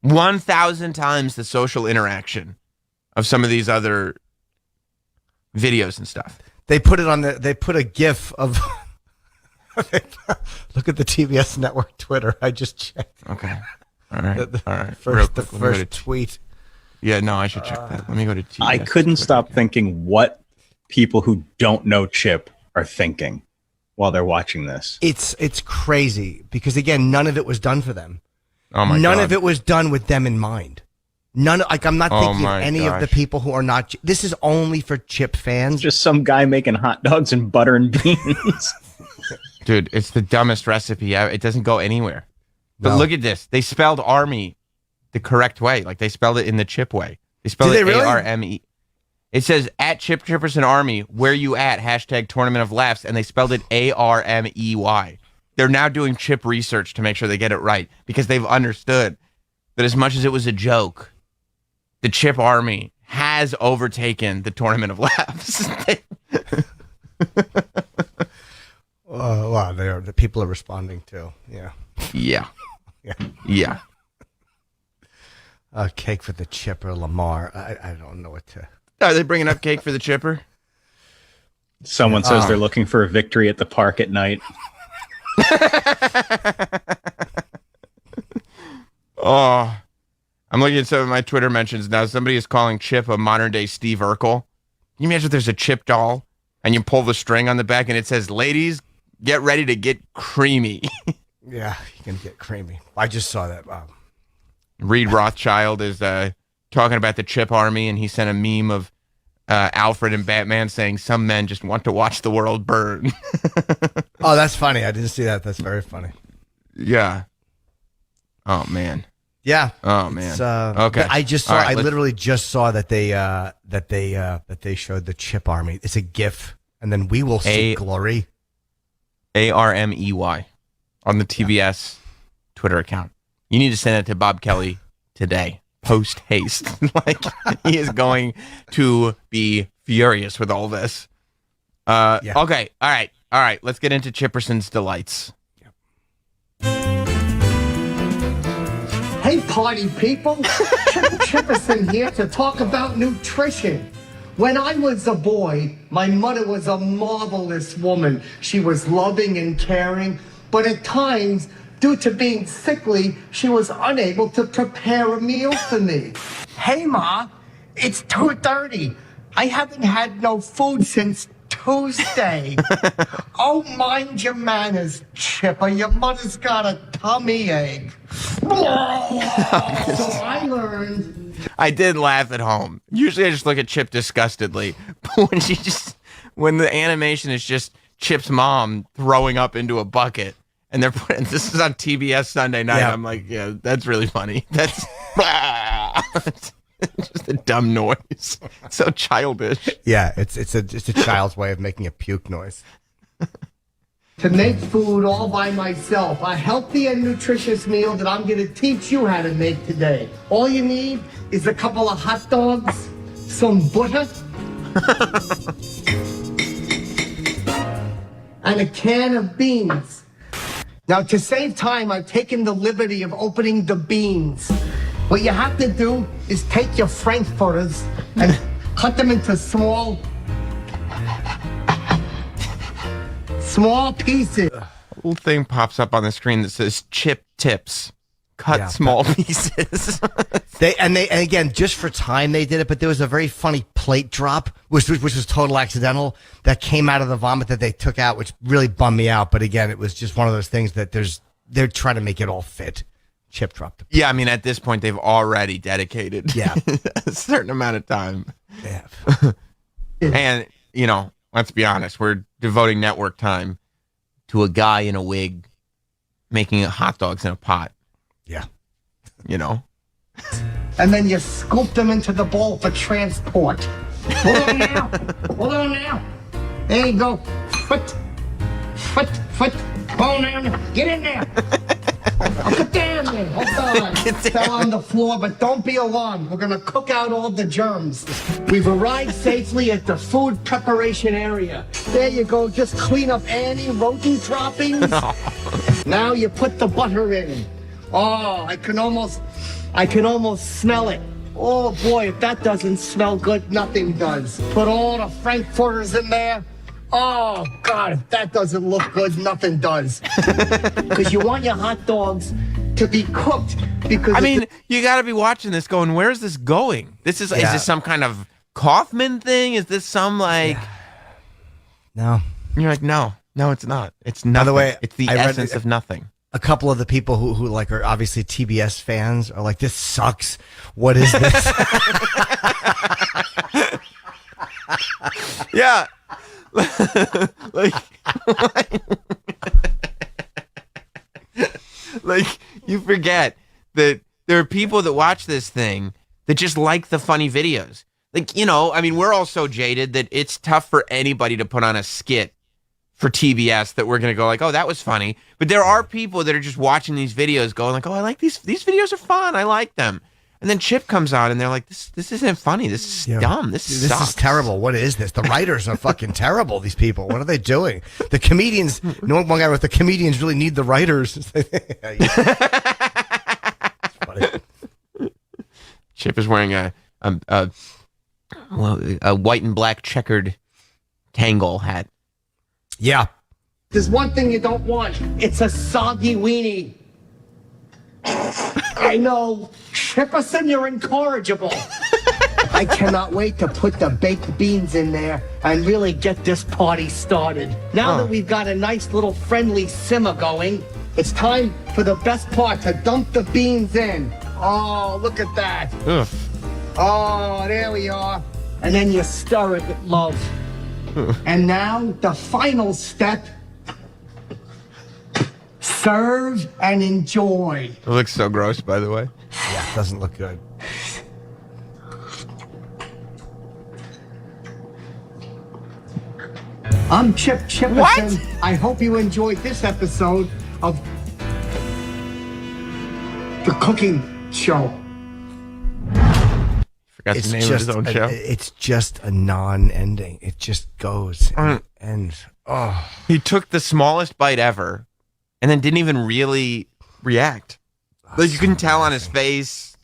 1,000 times the social interaction of some of these other videos and stuff. They put it on they put a GIF of. Look at the TBS network Twitter. I just checked. Okay. All right. All right. First tweet. Yeah, no, I should check that. Let me go to TBS. I couldn't stop thinking what people who don't know Chip are thinking while they're watching this. It's crazy because, again, none of it was done for them. Oh my God. None of it was done with them in mind. I'm not thinking of any of the people who are not. This is only for Chip fans. Just some guy making hot dogs and butter and beans. Dude, it's the dumbest recipe ever. It doesn't go anywhere. But look at this. They spelled army the correct way. Like, they spelled it in the Chip way. They spelled it really? ARME. It says at Chip Chipperson Army, where you at? # Tournament of Laughs, and they spelled it ARMEY. They're now doing Chip research to make sure they get it right because they've understood that as much as it was a joke, the Chip Army has overtaken the Tournament of Laughs. Wow, the people are responding too. Yeah. Yeah. Yeah. Yeah. Cake for the Chipper, Lamar. I don't know what to. Are they bringing up cake for the Chipper? Someone says they're looking for a victory at the park at night. Oh, I'm looking at some of my Twitter mentions now. Somebody is calling Chip a modern-day Steve Urkel. Can you imagine if there's a Chip doll and you pull the string on the back and it says, "Ladies, get ready to get creamy." Yeah, you can get creamy. I just saw that. Wow. Reed Rothschild is talking about the Chip Army, and he sent a meme of Alfred and Batman saying, "Some men just want to watch the world burn." Oh, that's funny. I didn't see that. That's very funny. Yeah. Oh man. Yeah. Oh man. Okay. I just saw. All right, I literally just saw that they showed the Chip Army. It's a GIF, and then we will see glory. ARMEY on the TBS Twitter account. You need to send it to Bob Kelly today. Post haste. Like, he is going to be furious with all this. Okay. All right. Let's get into Chipperson's delights. Hey, party people. Chip Chipperson here to talk about nutrition. When I was a boy, my mother was a marvelous woman. She was loving and caring, but at times, due to being sickly, she was unable to prepare a meal for me. Hey, Ma, it's 2:30. I haven't had no food since Tuesday. Oh, mind your manners, Chipper. Your mother's got a tummy ache. So I learned. I did laugh at home. Usually I just look at Chip disgustedly. But when the animation is just Chip's mom throwing up into a bucket, and they're putting, this is on TBS Sunday night. Yeah. I'm like, yeah, that's really funny. That's just a dumb noise. So childish. Yeah, it's a child's way of making a puke noise. To make food all by myself, a healthy and nutritious meal that I'm going to teach you how to make today. All you need is a couple of hot dogs, some butter, and a can of beans. Now, to save time, I've taken the liberty of opening the beans. What you have to do is take your frankfurters and cut them into small pieces. A little thing pops up on the screen that says Chip Tips. Cut small pieces. And again, just for time they did it, but there was a very funny plate drop, which was total accidental, that came out of the vomit that they took out, which really bummed me out. But again, it was just one of those things that they're trying to make it all fit. Chip dropped. Yeah, I mean, at this point, they've already dedicated a certain amount of time. Yeah. And, let's be honest, we're devoting network time to a guy in a wig making hot dogs in a pot. Yeah. And then you scoop them into the bowl for transport. Hold on now. Hold on now. There you go. Foot. Hold on now. Get in there. I'll put down there. Hold on. Fell on the floor, but don't be alarmed. We're going to cook out all the germs. We've arrived safely at the food preparation area. There you go. Just clean up any rodent droppings. Now you put the butter in. Oh, I can almost smell it. Oh boy, if that doesn't smell good, nothing does. Put all the frankfurters in there. Oh God, if that doesn't look good, nothing does. Because you want your hot dogs to be cooked. Because you got to be watching this going, where is this going? Is this some kind of Kaufman thing? Is this some No. And you're like, no, it's not. It's nothing. By the way, it's the essence of nothing. A couple of the people who like are obviously TBS fans are like, this sucks. What is this? Yeah. like you forget that there are people that watch this thing that just like the funny videos. Like, you know, I mean, we're all so jaded that it's tough for anybody to put on a skit for TBS that we're going to go like, oh, that was funny. But there are people that are just watching these videos going like, oh, I like these videos are fun. I like them. And then Chip comes on and they're like, this isn't funny. This is dumb. This sucks. Is terrible. What is this? The writers are fucking terrible, these people. What are they doing? The comedians, one guy with the comedians really need the writers. It's funny. Chip is wearing a white and black checkered Tangle hat. Yeah. There's one thing you don't want. It's a soggy weenie. I know. Chipperson, you're incorrigible. I cannot wait to put the baked beans in there and really get this party started. Now that we've got a nice little friendly simmer going, it's time for the best part, to dump the beans in. Oh, look at that. Ugh. Oh, there we are. And then you stir it with love. And now the final step. Serve and enjoy. It looks so gross, by the way. Yeah, it doesn't look good. I'm Chip Chipperson. What? I hope you enjoyed this episode of The Cooking Show. Forgot the name of his own show. It's just a non-ending. It just goes and ends. Oh. He took the smallest bite ever and then didn't even really react. Like, you couldn't tell on his face.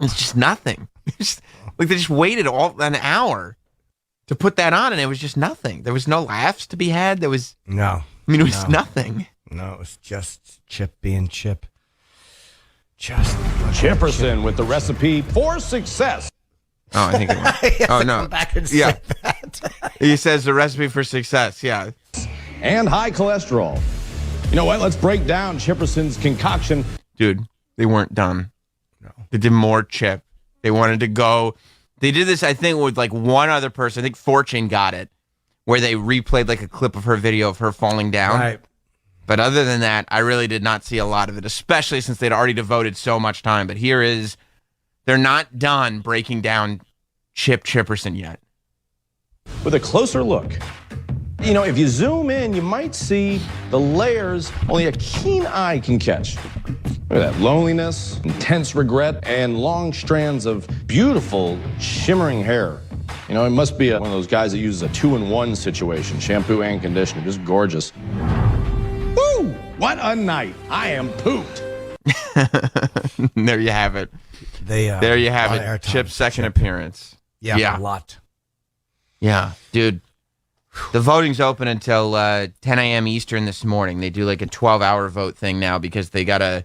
It's just nothing. Like, they just waited an hour to put that on, and it was just nothing. There was no laughs to be had. There was no. I mean, it was nothing. No, it was just Chip being Chip. Just Chipperson with the recipe for success. Oh, I think it was. Oh, no. Come back and Yeah. say that. He says the recipe for success. Yeah. And high cholesterol. You know what? Let's break down Chipperson's concoction. Dude, they weren't done. No. They did more Chip. They wanted to go. They did this, I think, with like one other person. I think Fortune got it, where they replayed like a clip of her video of her falling down. Right. But other than that, I really did not see a lot of it, especially since they'd already devoted so much time. But they're not done breaking down Chip Chipperson yet. With a closer look. You know, if you zoom in, you might see the layers only a keen eye can catch. Look at that. Loneliness, intense regret, and long strands of beautiful, shimmering hair. You know, it must be one of those guys that uses a 2-in-1 situation, shampoo and conditioner. Just gorgeous. Woo! What a night. I am pooped. There you have it. There you have it. Chip's second appearance. Yeah, a lot. Yeah, dude. The voting's open until 10 a.m. Eastern this morning. They do like a 12-hour vote thing now because they gotta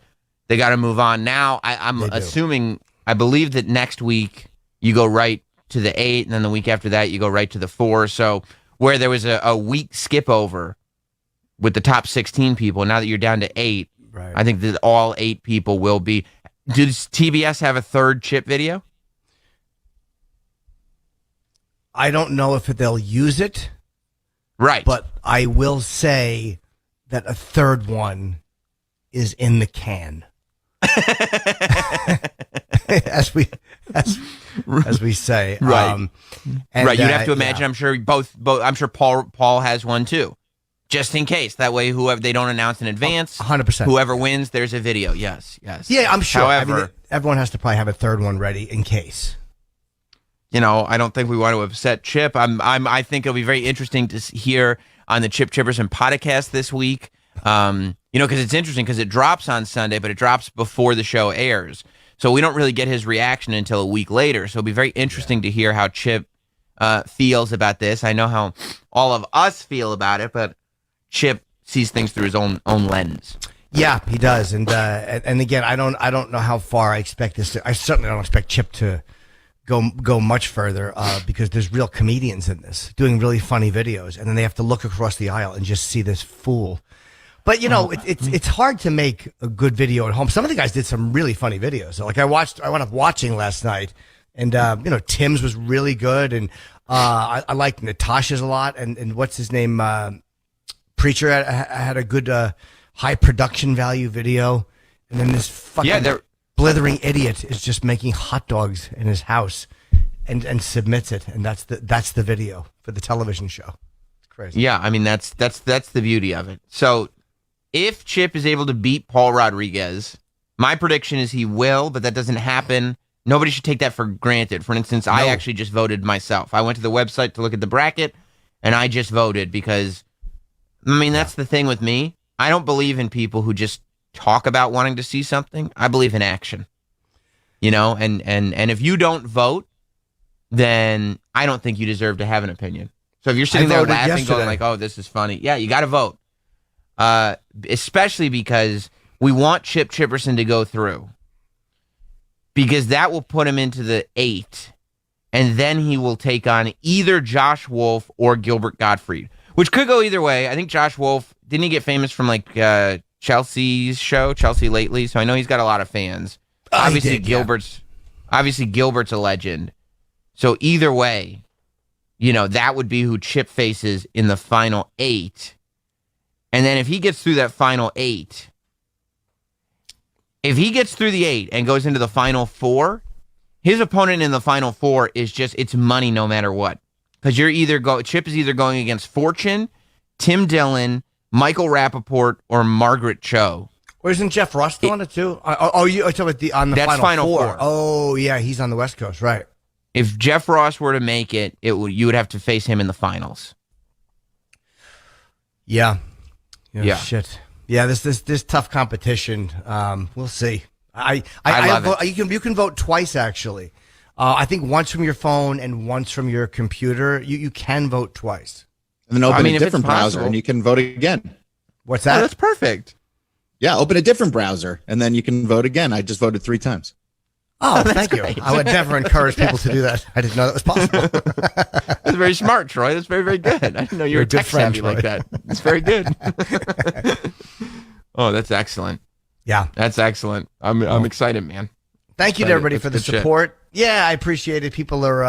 move on. Now I'm assuming, I believe that next week you go right to the 8, and then the week after that you go right to the 4. So where there was a week skip over with the top 16 people, now that you're down to 8, right. I think that all 8 people will be. Does TBS have a third Chip video? I don't know if they'll use it. Right. But I will say that a third one is in the can. as we say. Right. Right. You'd have to imagine, yeah. I'm sure both I'm sure Paul has one too. Just in case. That way whoever they don't announce in advance. 100%. Whoever wins, there's a video. Yes. Yeah, I'm sure. However, everyone has to probably have a third one ready in case. You know, I don't think we want to upset Chip. I think it'll be very interesting to hear on the Chip Chipperson podcast this week. You know, because it's interesting because it drops on Sunday, but it drops before the show airs. So we don't really get his reaction until a week later. So it'll be very interesting to hear how Chip feels about this. I know how all of us feel about it, but Chip sees things through his own lens. Yeah, he does. And again, I don't know how far I expect this to. I certainly don't expect Chip to go much further because there's real comedians in this doing really funny videos, and then they have to look across the aisle and just see this fool. But you know, it's hard to make a good video at home. Some of the guys did some really funny videos. So, like I wound up watching last night, and you know, Tim's was really good, and I liked Natasha's a lot, and what's his name, Preacher had a good high production value video, and then this fucking blithering idiot is just making hot dogs in his house and submits it, and that's the video for the television show. It's crazy. Yeah, I mean that's the beauty of it. So if Chip is able to beat Paul Rodriguez, my prediction is he will, but that doesn't happen. Nobody should take that for granted. For instance, I actually just voted myself. I went to the website to look at the bracket, and I just voted because, I mean, that's the thing with me. I don't believe in people who just talk about wanting to see something. I believe in action. You know, and if you don't vote, then I don't think you deserve to have an opinion. So if you're sitting there laughing, going like, oh, this is funny. Yeah, you got to vote. Especially because we want Chip Chipperson to go through. Because that will put him into the 8. And then he will take on either Josh Wolf or Gilbert Gottfried. Which could go either way. I think Josh Wolf, didn't he get famous from like Chelsea's show, Chelsea Lately? So I know he's got a lot of fans. Obviously Gilbert's a legend. So either way, you know, that would be who Chip faces in the final 8. And then if he gets through that final 8, if he gets through the 8 and goes into the final 4, his opponent in the final 4 is just, it's money no matter what. Because Chip is either going against Fortune, Tim Dillon, Michael Rappaport, or Margaret Cho. Or isn't Jeff Ross on it too? You talking about on the that's final 4. Oh yeah, he's on the West Coast, right? If Jeff Ross were to make it, you would have to face him in the finals. Yeah. Shit. Yeah, this tough competition. We'll see. I love vote, it. You can vote twice actually. I think once from your phone and once from your computer. You can vote twice. And then open a different browser and you can vote again. What's that? Oh, that's perfect. Yeah, open a different browser and then you can vote again. I just voted 3 times. Oh, thank you. I would never encourage people to do that. I didn't know that was possible. That's very smart, Troy. That's very, very good. I didn't know you were good tech friend, savvy like that. It's very good. Oh, that's excellent. Yeah. That's excellent. I'm excited, man. Thank you to everybody for the support. Yeah, I appreciate it. People are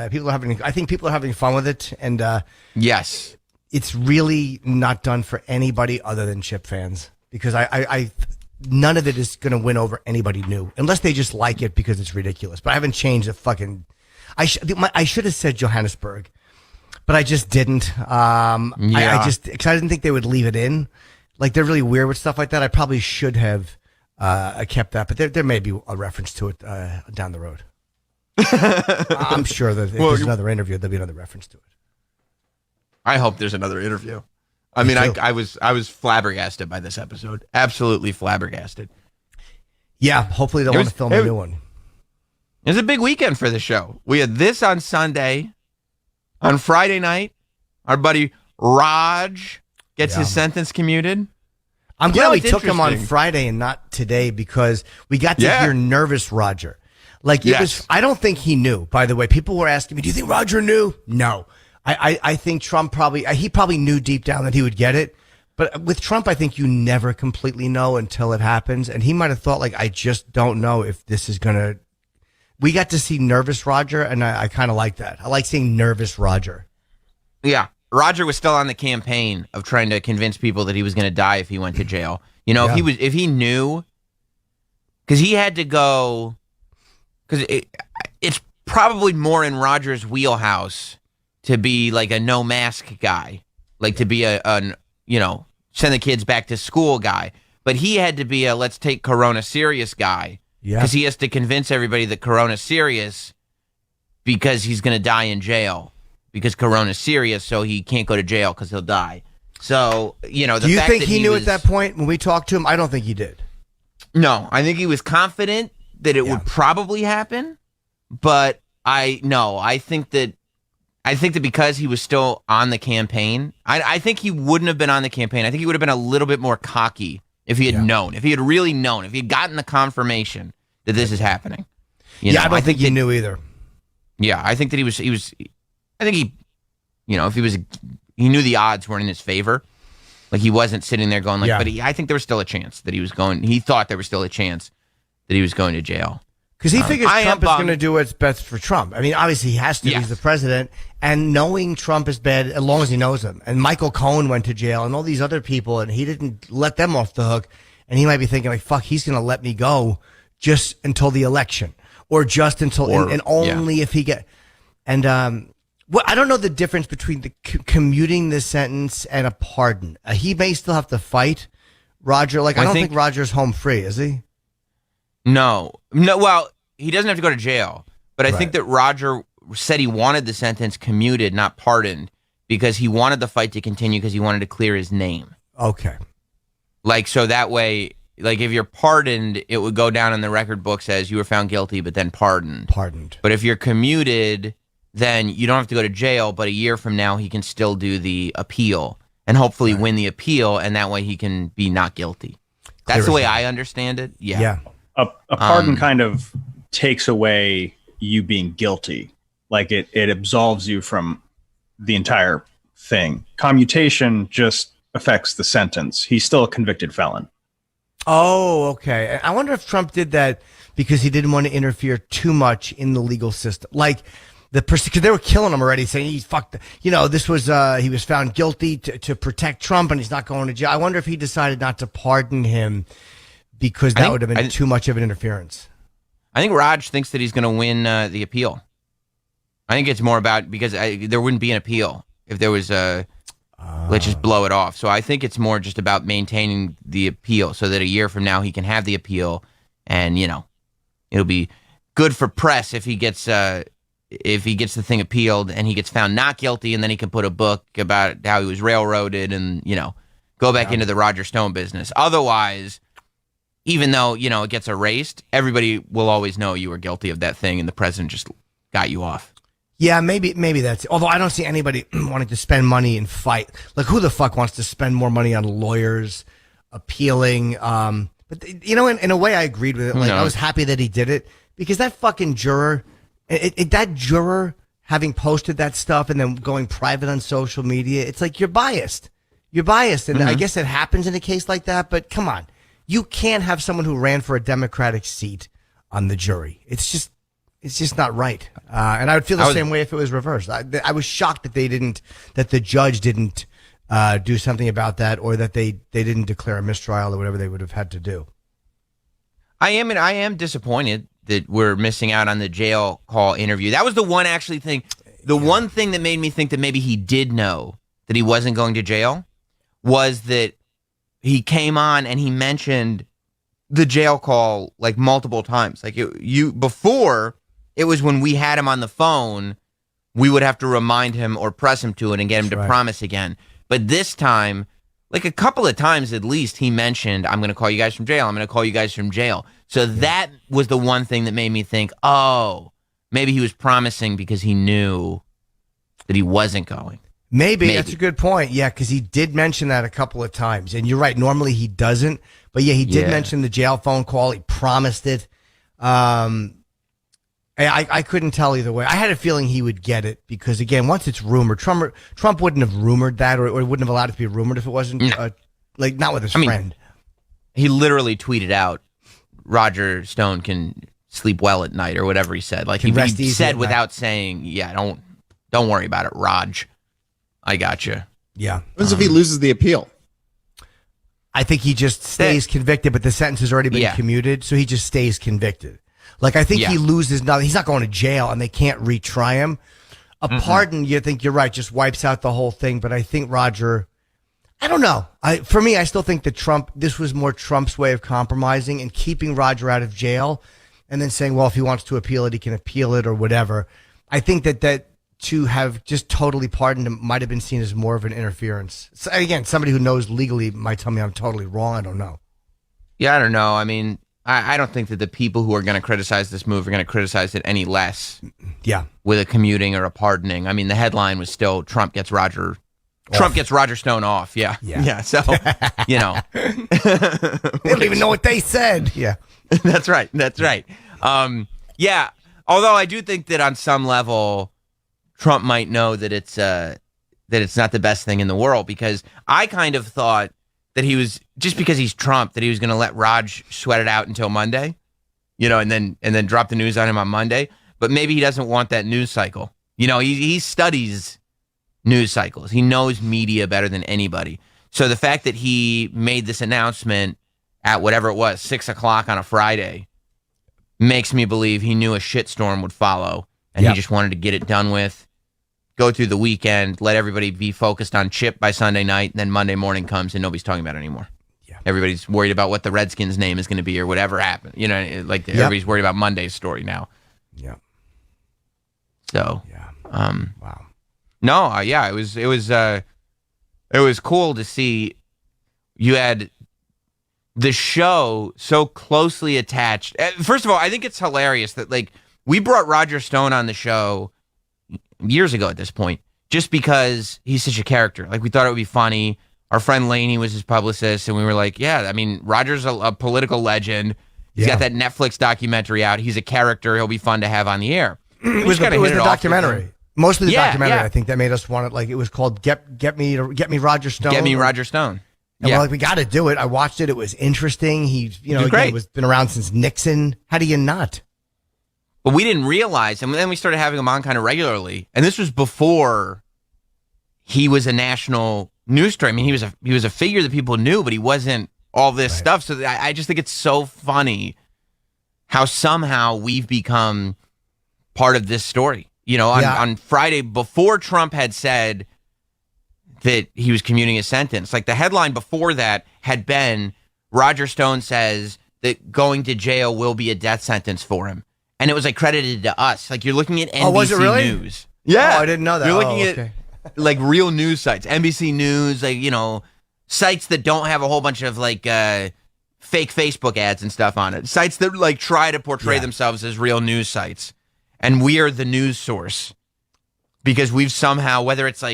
having. I think people are having fun with it, and yes, it's really not done for anybody other than Chip fans because I none of it is going to win over anybody new unless they just like it because it's ridiculous. But I haven't changed the fucking. I should have said Johannesburg, but I just didn't. I just because I didn't think they would leave it in. Like they're really weird with stuff like that. I probably should have kept that, but there may be a reference to it down the road. I'm sure that if there's another interview, there'll be another reference to it. I hope there's another interview. I mean, I was flabbergasted by this episode. Absolutely flabbergasted. Yeah, hopefully they'll want to film a new one. It was a big weekend for the show. We had this on Sunday. On Friday night, our buddy Raj gets his sentence commuted. I'm glad we took him on Friday and not today because we got to hear nervous Roger. Like it was, I don't think he knew, by the way. People were asking me, do you think Roger knew? No. I think Trump he probably knew deep down that he would get it. But with Trump, I think you never completely know until it happens. And he might have thought, like, I just don't know if this is going to. We got to see nervous Roger, and I kind of like that. I like seeing nervous Roger. Yeah. Roger was still on the campaign of trying to convince people that he was going to die if he went to jail. You know, if he knew, because he had to go, because it's probably more in Roger's wheelhouse to be like a no mask guy, like to be a send the kids back to school guy. But he had to be a let's take Corona serious guy. Yeah. Because he has to convince everybody that Corona's serious because he's going to die in jail. Because Corona's serious, so he can't go to jail because he'll die. So, you know, do you think he knew at that point when we talked to him? I don't think he did. No, I think he was confident that it would probably happen. But I think that because he was still on the campaign, I think he wouldn't have been on the campaign. I think he would have been a little bit more cocky if he had known, if he had really known, if he had gotten the confirmation that this is happening. I don't think he knew either. Yeah, I think that he was. I think he, if he knew the odds weren't in his favor. Like he wasn't sitting there going like, but I think there was still a chance that he was going. He thought there was still a chance that he was going to jail. Because he figures Trump is going to do what's best for Trump. I mean, obviously he has to. He's the president. And knowing Trump is bad, as long as he knows him. And Michael Cohen went to jail and all these other people, and he didn't let them off the hook. And he might be thinking like, fuck, he's going to let me go just until the election. Or just until, and only if he get. And well, I don't know the difference between the commuting the sentence and a pardon. He may still have to fight Roger. Like, I don't think Roger's home free, is he? No. Well, he doesn't have to go to jail. But I think that Roger said he wanted the sentence commuted, not pardoned, because he wanted the fight to continue because he wanted to clear his name. Okay. Like, so that way, like, if you're pardoned, it would go down in the record books as you were found guilty, but then pardoned. But if you're commuted, then you don't have to go to jail, but a year from now, he can still do the appeal and hopefully win the appeal, and that way he can be not guilty. That's the way I understand it. Yeah. A pardon kind of takes away you being guilty. Like, it absolves you from the entire thing. Commutation just affects the sentence. He's still a convicted felon. Oh, okay. I wonder if Trump did that because he didn't want to interfere too much in the legal system. Like, because they were killing him already, saying he's fucked. This was, he was found guilty to protect Trump and he's not going to jail. I wonder if he decided not to pardon him because that would have been too much of an interference. I think Raj thinks that he's going to win the appeal. I think it's more about, because there wouldn't be an appeal if there was let's just blow it off. So I think it's more just about maintaining the appeal so that a year from now he can have the appeal, and it'll be good for press if he gets the thing appealed and he gets found not guilty, and then he can put a book about how he was railroaded and go back into the Roger Stone business. Otherwise, even though it gets erased, everybody will always know you were guilty of that thing and the president just got you off. Yeah, maybe that's it. Although I don't see anybody wanting to spend money and fight. Like, who the fuck wants to spend more money on lawyers appealing? But in a way, I agreed with it. Like, I was happy that he did it because that fucking juror, that juror having posted that stuff and then going private on social media, it's like you're biased. You're biased, and I guess it happens in a case like that. But come on, you can't have someone who ran for a Democratic seat on the jury. It's just not right. And I would feel the same way if it was reversed. I was shocked that the judge didn't do something about that, or that they didn't declare a mistrial or whatever they would have had to do. I am disappointed that we're missing out on the jail call interview. That was the one one thing that made me think that maybe he did know that he wasn't going to jail was that he came on and he mentioned the jail call like multiple times. Like before, it was when we had him on the phone, we would have to remind him or press him to it and get him to promise again. But this time, like a couple of times at least, he mentioned, I'm going to call you guys from jail. I'm going to call you guys from jail. So that was the one thing that made me think, oh, maybe he was promising because he knew that he wasn't going. Maybe. That's a good point. Yeah, because he did mention that a couple of times. And you're right, normally he doesn't. But yeah, he did mention the jail phone call. He promised it. I couldn't tell either way. I had a feeling he would get it because, again, once it's rumored, Trump wouldn't have rumored that, or wouldn't have allowed it to be rumored if it wasn't, not with his friend. He literally tweeted out, Roger Stone can sleep well at night, or whatever he said. Like, he said without saying, don't worry about it, Raj. I got you. Yeah. What happens if he loses the appeal? I think he just stays convicted, but the sentence has already been commuted, so he just stays convicted. Like, I think he loses nothing. He's not going to jail, and they can't retry him. A pardon, you think you're right, just wipes out the whole thing. But I think Roger, I don't know. For me, I still think that this was more Trump's way of compromising and keeping Roger out of jail, and then saying, well, if he wants to appeal it, he can appeal it or whatever. I think that to have just totally pardoned him might have been seen as more of an interference. So, again, somebody who knows legally might tell me I'm totally wrong. I don't know. Yeah, I don't know. I mean, I don't think that the people who are going to criticize this move are going to criticize it any less. Yeah. With a commuting or a pardoning. I mean, the headline was still Trump gets Roger Stone off. Yeah. So, They don't even know what they said. Yeah. That's right. Yeah. Although I do think that on some level, Trump might know that it's not the best thing in the world, because I kind of thought that he was, just because he's Trump, that he was going to let Raj sweat it out until Monday, and then drop the news on him on Monday. But maybe he doesn't want that news cycle. He studies news cycles. He knows media better than anybody. So the fact that he made this announcement at whatever it was, 6 o'clock on a Friday, makes me believe he knew a shitstorm would follow. and he just wanted to get it done with, go through the weekend, let everybody be focused on Chip by Sunday night, and then Monday morning comes and nobody's talking about it anymore. Yeah. Everybody's worried about what the Redskins' name is going to be or whatever happened. You know, everybody's worried about Monday's story now. Yeah. So. Yeah. Wow. No. Yeah. It was cool to see. You had the show so closely attached. First of all, I think it's hilarious that we brought Roger Stone on the show years ago at this point, just because he's such a character. We thought it would be funny. Our friend Laney was his publicist, and we were like, yeah, I mean, Roger's a political legend. He's got that Netflix documentary out. He's a character. He'll be fun to have on the air. It was the documentary. Mostly the documentary, I think, that made us want it. It was called Get Me Roger Stone. Get Me Roger Stone. And we're like, we got to do it. I watched it. It was interesting. He was been around since Nixon. How do you not? But we didn't realize, and then we started having him on kind of regularly. And this was before he was a national news story. I mean, he was a figure that people knew, but he wasn't all this stuff. So I just think it's so funny how somehow we've become part of this story. You know, on Friday, before Trump had said that he was commuting a sentence, the headline before that had been, Roger Stone says that going to jail will be a death sentence for him. And it was credited to us. You're looking at NBC was it really? News. Yeah. Oh, I didn't know that. You're looking at real news sites, NBC News, sites that don't have a whole bunch of fake Facebook ads and stuff on it. Sites that try to portray themselves as real news sites. And we are the news source because we've somehow, whether it's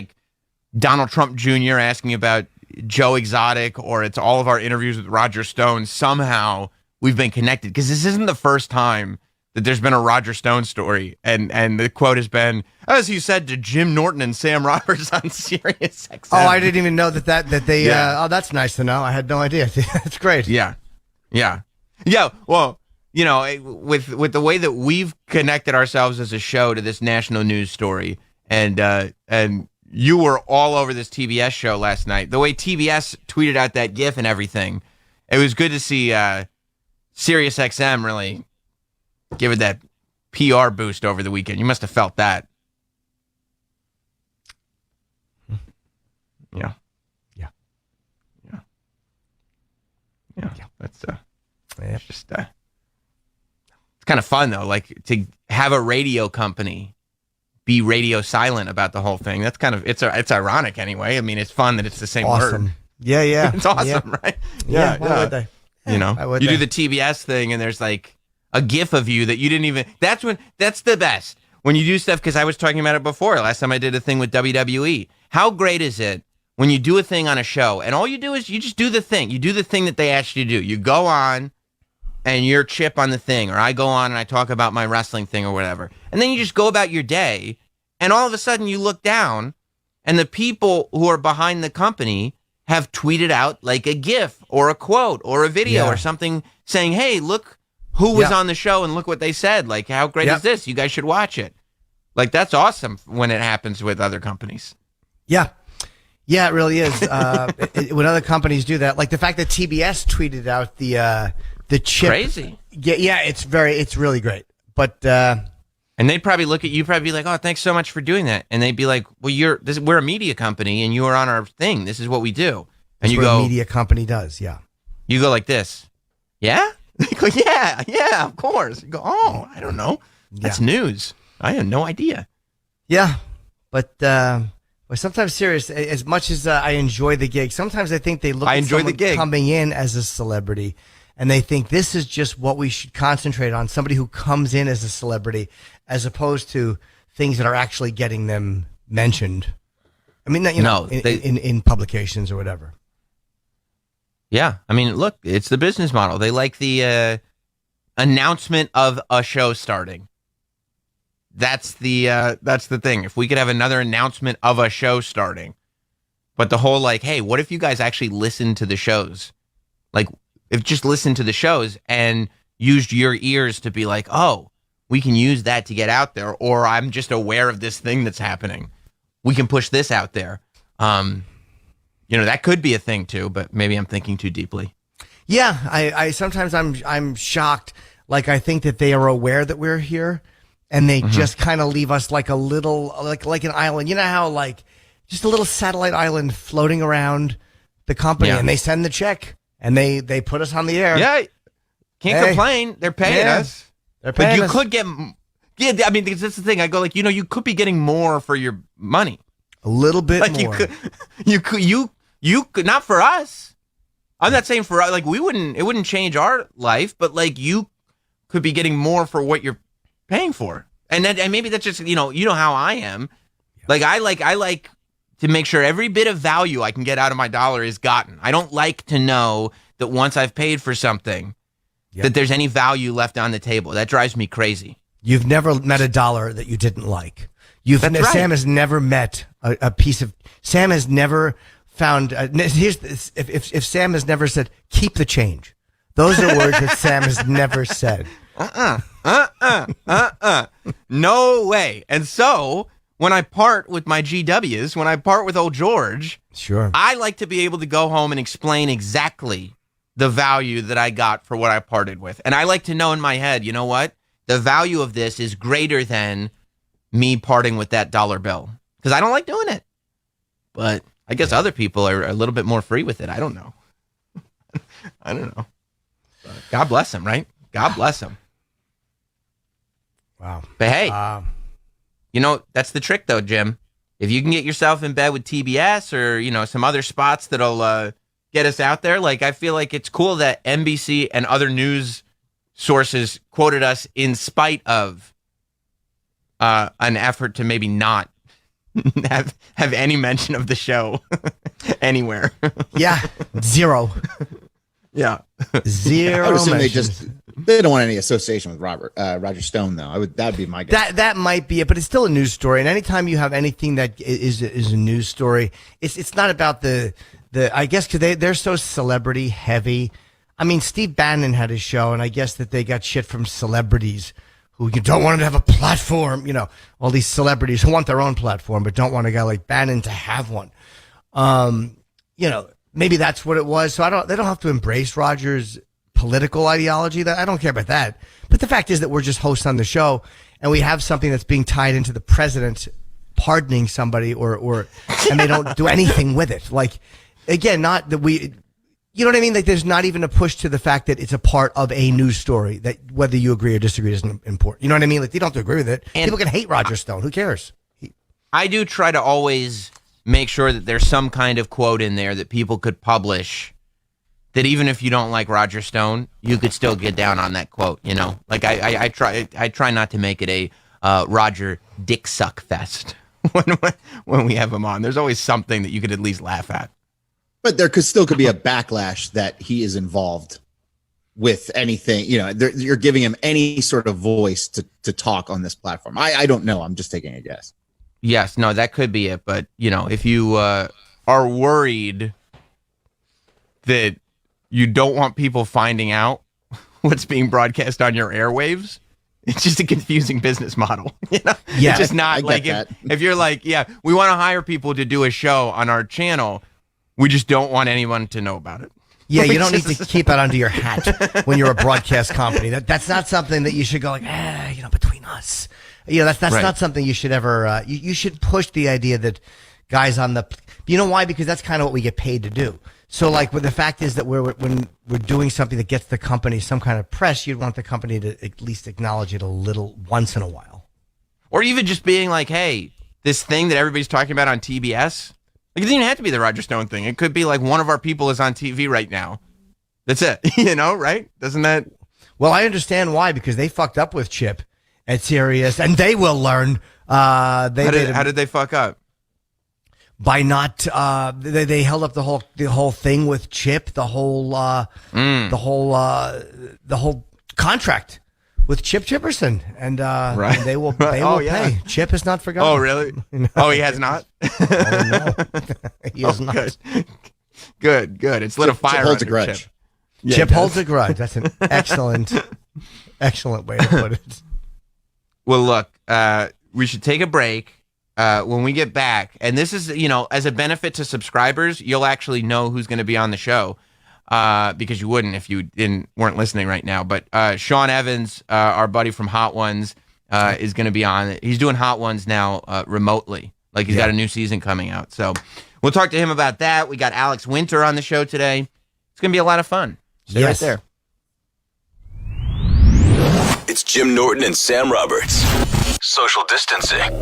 Donald Trump Jr. asking about Joe Exotic or it's all of our interviews with Roger Stone, somehow we've been connected because this isn't the first time that there's been a Roger Stone story. And the quote has been, as he said to Jim Norton and Sam Roberts on Sirius XM. Oh, I didn't even know that they, that's nice to know. I had no idea. That's great. Yeah. Yeah. Yeah. Well, with the way that we've connected ourselves as a show to this national news story, and you were all over this TBS show last night. The way TBS tweeted out that GIF and everything, it was good to see Sirius XM really give it that PR boost over the weekend. You must have felt that. Yeah. Yeah. Yeah. Yeah. That's it's just it's kind of fun though, to have a radio company be radio silent about the whole thing. That's kind of it's ironic anyway. I mean, it's fun that it's the same word. Yeah, yeah. It's awesome, right? Yeah. Why would they? You do the TBS thing and there's a GIF of you that you didn't even. That's the best when you do stuff, because I was talking about it before. Last time I did a thing with WWE. How great is it when you do a thing on a show and all you do is you just do the thing. You do the thing that they asked you to do. You go on and you're Chip on the thing, or I go on and I talk about my wrestling thing or whatever. And then you just go about your day, and all of a sudden you look down and the people who are behind the company have tweeted out a GIF or a quote or a video or something saying, hey, look who was on the show and look what they said. How great is this? You guys should watch it. That's awesome when it happens with other companies. Yeah. Yeah, it really is. When other companies do that, the fact that TBS tweeted out the chip. Crazy. Yeah, it's really great. But and they'd probably look at you, probably be like, "Oh, thanks so much for doing that." And they'd be like, "Well, we're a media company, and you are on our thing. This is what we do." And you go, "A media company does, yeah." You go like this, yeah. You go, yeah, of course. You go, "Oh, I don't know. That's news. I had no idea." Yeah, but sometimes, serious. As much as I enjoy the gig, sometimes I think they look at someone coming in as a celebrity, and they think this is just what we should concentrate on, somebody who comes in as a celebrity, as opposed to things that are actually getting them mentioned. I mean, in publications or whatever. Yeah. I mean, look, it's the business model. They like the announcement of a show starting. That's the thing. If we could have another announcement of a show starting, but the whole hey, what if you guys actually listen to the shows? If just listen to the shows and used your ears to be oh, we can use that to get out there, or I'm just aware of this thing that's happening. We can push this out there. That could be a thing too, but maybe I'm thinking too deeply. Yeah, I sometimes I'm shocked. I think that they are aware that we're here, and they just kind of leave us like a little, like an island. You know how like just a little satellite island floating around the company, and they send the check and they put us on the air. Yeah, can't complain. They're paying us. They're paying us. Could get. Yeah, I mean, that's the thing. I go like, you could be getting more for your money. A little bit like more. You could not for us. I'm not saying for like it wouldn't change our life, but like you could be getting more for what you're paying for. And maybe that's just, you know how I am. Like I like to make sure every bit of value I can get out of my dollar is gotten. I don't like to know that once I've paid for something that there's any value left on the table. That drives me crazy. You've never met a dollar that you didn't like. Sam has never met a piece of. Sam has never found. If Sam has never said, "Keep the change," those are words that Sam has never said. No way. And so when I part with my GWs, when I part with old George, sure, I like to be able to go home and explain exactly the value that I got for what I parted with. And I like to know in my head, you know what? The value of this is greater than me parting with that dollar bill. Because I don't like doing it. But I guess other people are a little bit more free with it. I don't know. I don't know. But God bless them, right? God bless them. Wow. But hey, that's the trick though, Jim. If you can get yourself in bed with TBS or, some other spots that'll get us out there, like I feel like it's cool that NBC and other news sources quoted us in spite of an effort to maybe not have any mention of the show anywhere. Yeah, zero. Yeah, zero. I would assume they don't want any association with Roger Stone, though. That'd be my guess. That might be it, but it's still a news story. And anytime you have anything that is a news story, it's not about the I guess because they're so celebrity heavy. I mean, Steve Bannon had his show, and I guess that they got shit from celebrities who you don't want them to have a platform. All these celebrities who want their own platform, but don't want a guy like Bannon to have one. Maybe that's what it was. So they don't have to embrace Roger's political ideology. That I don't care about that. But the fact is that we're just hosts on the show, and we have something that's being tied into the president pardoning somebody, and they don't do anything with it. Like, again, not that we. You know what I mean? Like, there's not even a push to the fact that it's a part of a news story that whether you agree or disagree isn't important. You know what I mean? Like, you don't have to agree with it. And people can hate Roger Stone. Who cares? I do try to always make sure that there's some kind of quote in there that people could publish that even if you don't like Roger Stone, you could still get down on that quote, Like, I try not to make it a Roger dick suck fest when we have him on. There's always something that you could at least laugh at. But there could be a backlash that he is involved with anything. You're giving him any sort of voice to talk on this platform. I don't know. I'm just taking a guess. Yes, no, that could be it. But, if you are worried that you don't want people finding out what's being broadcast on your airwaves, it's just a confusing business model. Yeah, it's just not like if you're like, yeah, we want to hire people to do a show on our channel. We just don't want anyone to know about it. Yeah, you don't need to keep that under your hat when you're a broadcast company. That's not something that you should go like, between us. That's right. Not something you should ever. You should push the idea that guys on the. You know why? Because that's kind of what we get paid to do. So, like, the fact is that when we're doing something that gets the company some kind of press, you'd want the company to at least acknowledge it a little once in a while, or even just being like, hey, this thing that everybody's talking about on TBS. It doesn't even have to be the Roger Stone thing. It could be like one of our people is on TV right now. That's it. Right? Doesn't that? Well, I understand why, because they fucked up with Chip at Sirius, and they will learn. How did they fuck up? By not, they held up the whole thing with Chip, the whole contract with Chip Chipperson, and right. And they will pay. Chip has not forgotten. Oh, really? Oh, he has not. Oh, no. He has not. Good. It's lit a fire. Chip holds a grudge. Chip, yeah, Chip holds a grudge. That's an excellent way to put it. Well, look, we should take a break. When we get back, and this is, as a benefit to subscribers, you'll actually know who's going to be on the show, because you wouldn't if you weren't listening right now. But Sean Evans, our buddy from Hot Ones, is going to be on it. He's doing Hot Ones now remotely. Like he's got a new season coming out. So we'll talk to him about that. We got Alex Winter on the show today. It's going to be a lot of fun. Stay right there. It's Jim Norton and Sam Roberts. Social distancing.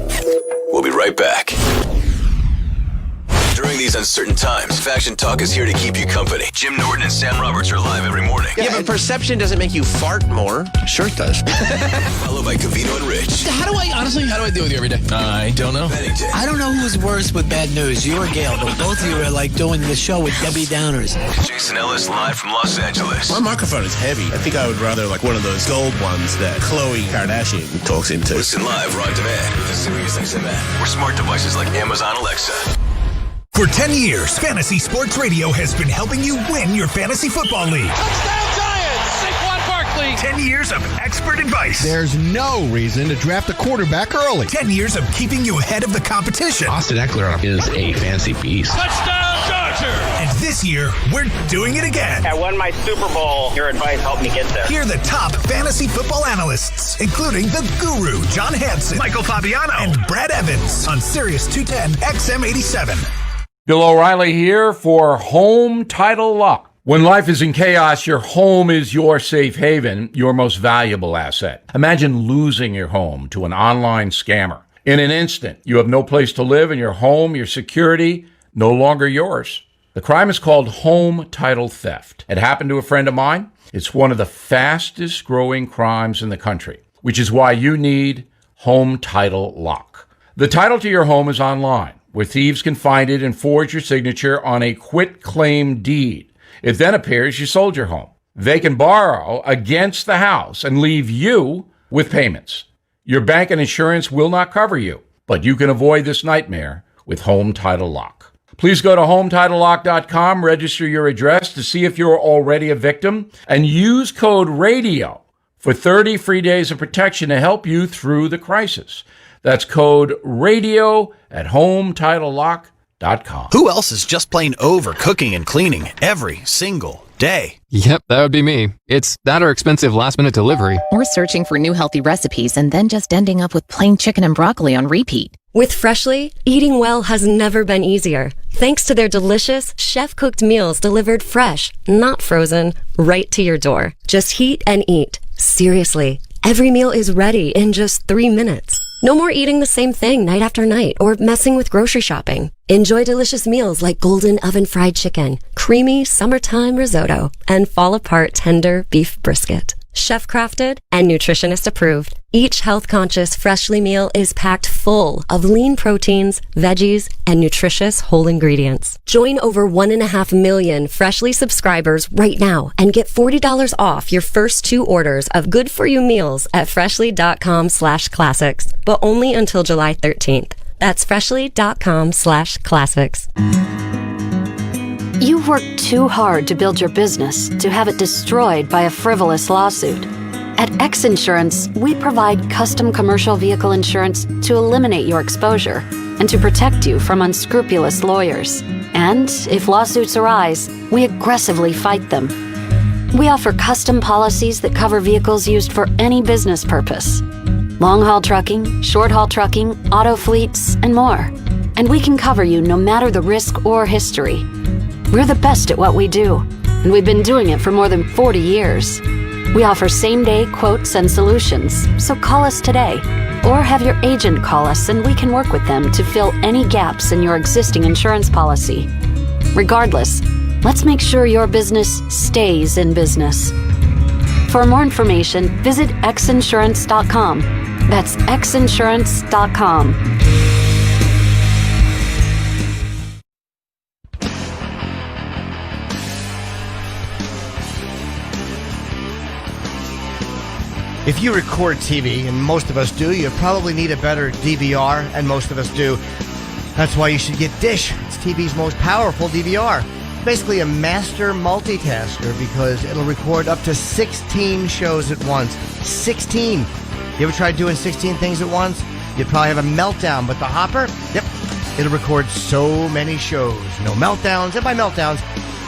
We'll be right back. During these uncertain times, Faction Talk is here to keep you company. Jim Norton and Sam Roberts are live every morning. Yeah, but perception doesn't make you fart more. Sure it does. Followed by Cavino and Rich. How do I deal with you every day? I don't know. Bennington. I don't know who's worse with bad news, you or Gail, but both of you are like doing the show with Debbie Downers. Jason Ellis live from Los Angeles. My microphone is heavy. I think I would rather like one of those gold ones that Khloe Kardashian talks into. Listen live or on demand with the Sirius XM app or smart devices like Amazon Alexa. For 10 years, Fantasy Sports Radio has been helping you win your fantasy football league. Touchdown Giants! Saquon Barkley! 10 years of expert advice. There's no reason to draft a quarterback early. 10 years of keeping you ahead of the competition. Austin Eckler is a fancy beast. Touchdown Dodger! And this year, we're doing it again. I won my Super Bowl. Your advice helped me get there. Hear the top fantasy football analysts, including the guru, John Hansen, Michael Fabiano, and Brad Evans on Sirius 210 XM 87. Bill O'Reilly here for Home Title Lock. When life is in chaos, your home is your safe haven, your most valuable asset. Imagine losing your home to an online scammer. In an instant, you have no place to live and your home, your security, no longer yours. The crime is called home title theft. It happened to a friend of mine. It's one of the fastest growing crimes in the country, which is why you need Home Title Lock. The title to your home is online, where thieves can find it and forge your signature on a quitclaim deed. It then appears you sold your home. They can borrow against the house and leave you with payments. Your bank and insurance will not cover you, but you can avoid this nightmare with Home Title Lock. Please go to HometitleLock.com, register your address to see if you're already a victim, and use code RADIO for 30 free days of protection to help you through the crisis. That's code RADIO at HometitleLock.com. Who else is just plain over cooking and cleaning every single day? Yep, that would be me. It's that or expensive last-minute delivery. Or searching for new healthy recipes and then just ending up with plain chicken and broccoli on repeat. With Freshly, eating well has never been easier. Thanks to their delicious, chef-cooked meals delivered fresh, not frozen, right to your door. Just heat and eat. Seriously, every meal is ready in just 3 minutes. No more eating the same thing night after night or messing with grocery shopping. Enjoy delicious meals like golden oven fried chicken, creamy summertime risotto, and fall apart tender beef brisket. Chef crafted and nutritionist approved. Each health conscious Freshly meal is packed full of lean proteins, veggies, and nutritious whole ingredients. Join over 1.5 million Freshly subscribers right now and get $40 off your first 2 orders of good for you meals at freshly.com/classics, but only until July 13th. That's freshly.com/classics. You've worked too hard to build your business to have it destroyed by a frivolous lawsuit. At X Insurance, we provide custom commercial vehicle insurance to eliminate your exposure and to protect you from unscrupulous lawyers. And if lawsuits arise, we aggressively fight them. We offer custom policies that cover vehicles used for any business purpose. Long-haul trucking, short-haul trucking, auto fleets, and more. And we can cover you no matter the risk or history. We're the best at what we do, and we've been doing it for more than 40 years. We offer same-day quotes and solutions, so call us today. Or have your agent call us and we can work with them to fill any gaps in your existing insurance policy. Regardless, let's make sure your business stays in business. For more information, visit xinsurance.com. That's xinsurance.com. If you record TV, and most of us do, you probably need a better DVR, and most of us do. That's why you should get Dish. It's TV's most powerful DVR. Basically a master multitasker because it'll record up to 16 shows at once. 16! You ever tried doing 16 things at once? You'd probably have a meltdown, but the Hopper, yep, it'll record so many shows. No meltdowns, and by meltdowns,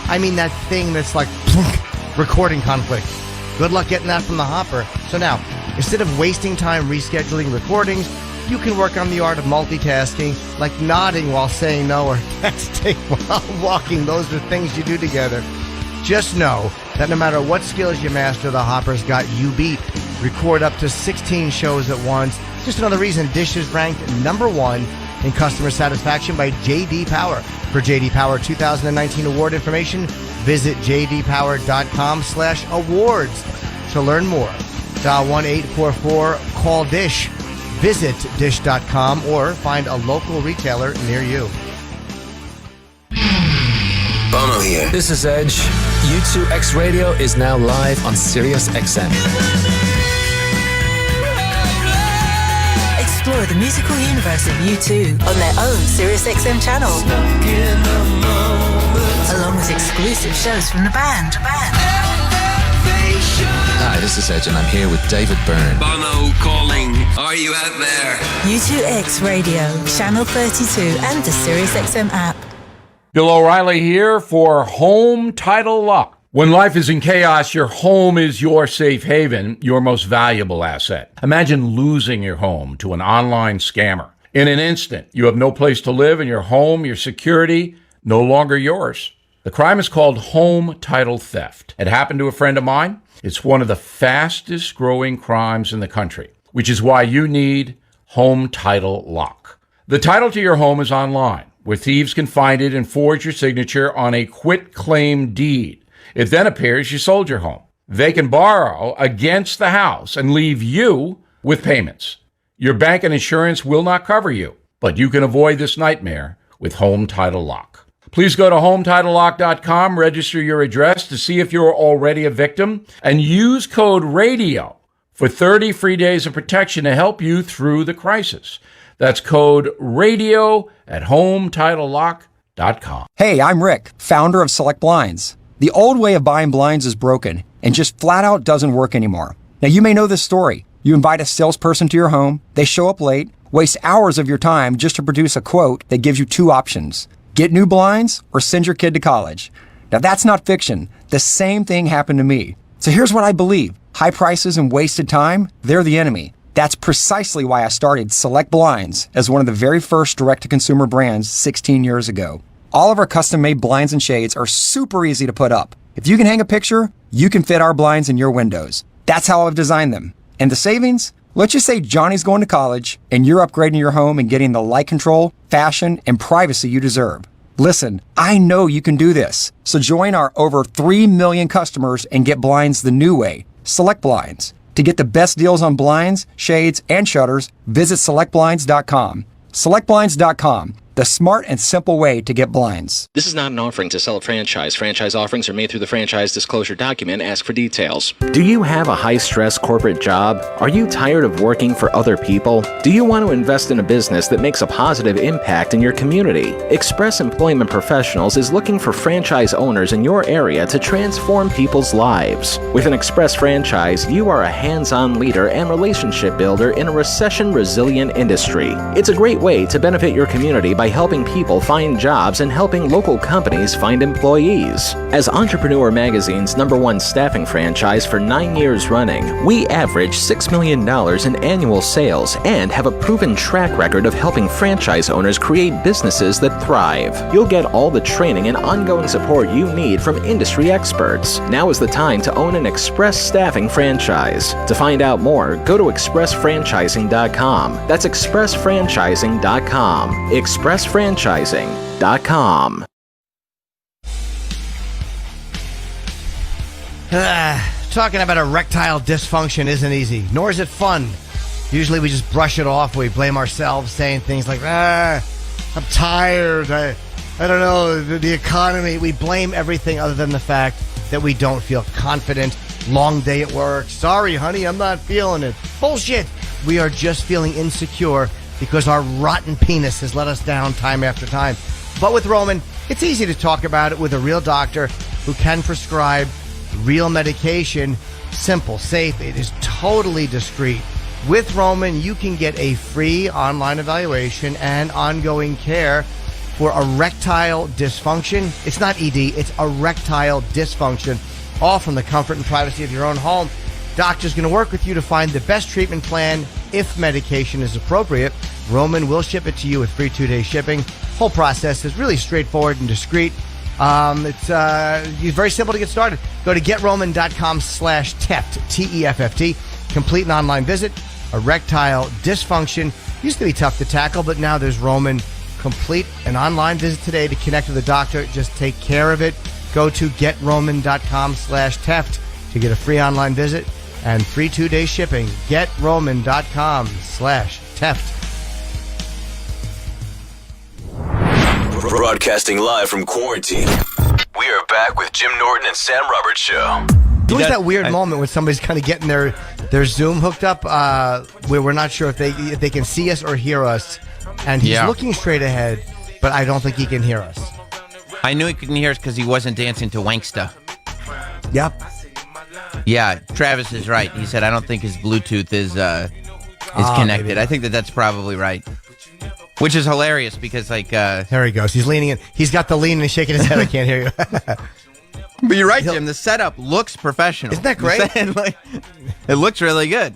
I mean that thing that's like recording conflict. Good luck getting that from the Hopper. So now, Instead of wasting time rescheduling recordings, you can work on the art of multitasking, like nodding while saying no or texting while walking. Those are things you do together. Just know that no matter what skills you master, the Hopper's got you beat. Record up to 16 shows at once. Just another reason Dish is ranked #1 in customer satisfaction by J.D. Power. For J.D. Power 2019 award information, visit jdpower.com/awards to learn more. Dial 1-844-CALL-DISH. Visit dish.com or find a local retailer near you. Bono here. This is Edge. U2X Radio is now live on Sirius XM. Explore the musical universe of U2 on their own Sirius XM channel. Along with exclusive shows from the band. Hi, this is Edge, and I'm here with David Byrne. Bono calling. Are you out there? U2X Radio, Channel 32, and the Sirius XM app. Bill O'Reilly here for Home Title Lock. When life is in chaos, your home is your safe haven, your most valuable asset. Imagine losing your home to an online scammer. In an instant, you have no place to live, and your home, your security, no longer yours. The crime is called home title theft. It happened to a friend of mine. It's one of the fastest growing crimes in the country, which is why you need Home Title Lock. The title to your home is online, where thieves can find it and forge your signature on a quitclaim deed. It then appears you sold your home. They can borrow against the house and leave you with payments. Your bank and insurance will not cover you, but you can avoid this nightmare with Home Title Lock. Please go to HometitleLock.com, register your address to see if you're already a victim, and use code RADIO for 30 free days of protection to help you through the crisis. That's code RADIO at HometitleLock.com. Hey, I'm Rick, founder of Select Blinds. The old way of buying blinds is broken and just flat out doesn't work anymore. Now, you may know this story. You invite a salesperson to your home, they show up late, waste hours of your time just to produce a quote that gives you two options. Get new blinds or send your kid to college. Now, that's not fiction. The same thing happened to me. So here's what I believe. High prices and wasted time, they're the enemy. That's precisely why I started Select Blinds as one of the very first direct-to-consumer brands 16 years ago. All of our custom-made blinds and shades are super easy to put up. If you can hang a picture, you can fit our blinds in your windows. That's how I've designed them. And the savings? Let's just say Johnny's going to college and you're upgrading your home and getting the light control, fashion, and privacy you deserve. Listen, I know you can do this. So join our over 3 million customers and get blinds the new way. Select Blinds. To get the best deals on blinds, shades, and shutters, visit selectblinds.com. Selectblinds.com. The smart and simple way to get blinds. This is not an offering to sell a franchise. Franchise offerings are made through the franchise disclosure document. Ask for details. Do you have a high-stress corporate job? Are you tired of working for other people? Do you want to invest in a business that makes a positive impact in your community? Express Employment Professionals is looking for franchise owners in your area to transform people's lives. With an Express franchise, you are a hands-on leader and relationship builder in a recession-resilient industry. It's a great way to benefit your community by helping people find jobs and helping local companies find employees. As Entrepreneur Magazine's #1 staffing franchise for 9 years running, we average $6 million in annual sales and have a proven track record of helping franchise owners create businesses that thrive. You'll get all the training and ongoing support you need from industry experts. Now is the time to own an Express staffing franchise. To find out more, go to expressfranchising.com. That's expressfranchising.com. expressfranchising.com. Talking about erectile dysfunction isn't easy, nor is it fun. Usually we just brush it off. We blame ourselves, saying things like, I'm tired. I don't know, the economy. We blame everything other than the fact that we don't feel confident. Long day at work. Sorry, honey, I'm not feeling it. Bullshit. We are just feeling insecure because our rotten penis has let us down time after time. But with Roman, it's easy to talk about it with a real doctor who can prescribe real medication. Simple, safe, it is totally discreet. With Roman, you can get a free online evaluation and ongoing care for erectile dysfunction. It's not ED, it's erectile dysfunction, all from the comfort and privacy of your own home. Doctor's going to work with you to find the best treatment plan if medication is appropriate. Roman will ship it to you with free 2-day shipping. Whole process is really straightforward and discreet. It's very simple to get started. Go to getroman.com/TEFT, T-E-F-F-T. Complete an online visit. Erectile dysfunction used to be tough to tackle, but now there's Roman. Complete an online visit today to connect with a doctor. Just take care of it. Go to getroman.com/TEFT to get a free online visit and free 2-day shipping. getroman.com/TEFT. Broadcasting live from quarantine. We are back with Jim Norton and Sam Roberts Show. There was that weird moment when somebody's kind of getting their Zoom hooked up where we're not sure if they can see us or hear us. And he's looking straight ahead, but I don't think he can hear us. I knew he couldn't hear us because he wasn't dancing to Wanksta. Yep. Yeah, Travis is right. He said, I don't think his Bluetooth is connected. Maybe. I think that's probably right. Which is hilarious because, like... there he goes. He's leaning in. He's got the lean and shaking his head. I can't hear you. But you're right, Jim. The setup looks professional. Isn't that great? It looks really good.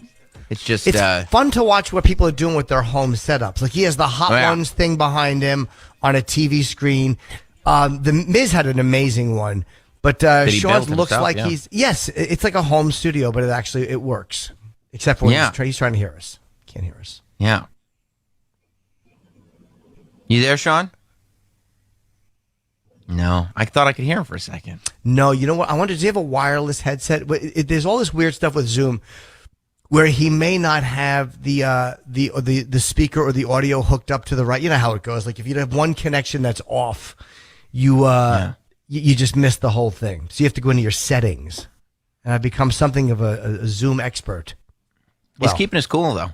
It's just... It's fun to watch what people are doing with their home setups. Like, he has the Hot Ones thing behind him on a TV screen. The Miz had an amazing one. But Sean looks like he's... Yes, it's like a home studio, but it works. Except for when he's trying to hear us. Can't hear us. Yeah. You there, Sean? No. I thought I could hear him for a second. No, you know what? I wonder, does he have a wireless headset? There's all this weird stuff with Zoom where he may not have the speaker or the audio hooked up to the right. You know how it goes. Like if you have one connection that's off, you just miss the whole thing. So you have to go into your settings. And I've become something of a Zoom expert. He's keeping us cool, though.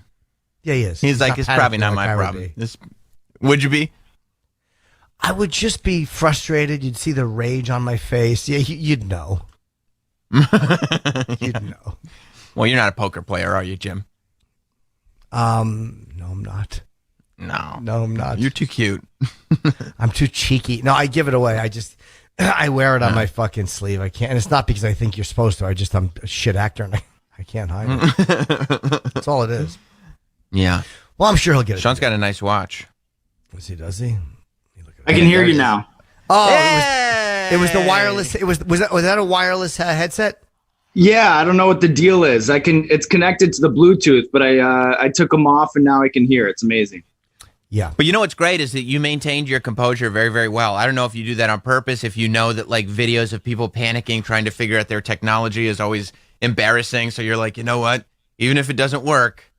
Yeah, he is. He's like, it's probably not my problem. Would you be? I would just be frustrated. You'd see the rage on my face. Yeah, you'd know. You'd know. Well, you're not a poker player, are you, Jim? No, I'm not. No, I'm not. You're too cute. I'm too cheeky. No, I give it away. I wear it on my fucking sleeve. I can't. And it's not because I think you're supposed to. I'm a shit actor and I can't hide it. That's all it is. Yeah. Well, I'm sure he'll get it. Sean's got a nice watch. Does he? I can hear you now. Oh, it was the wireless. Was that a wireless headset? Yeah, I don't know what the deal is. It's connected to the Bluetooth, but I took them off and now I can hear. It's amazing. Yeah. But you know what's great is that you maintained your composure very, very well. I don't know if you do that on purpose, if you know that like videos of people panicking, trying to figure out their technology is always embarrassing. So you're like, you know what? Even if it doesn't work,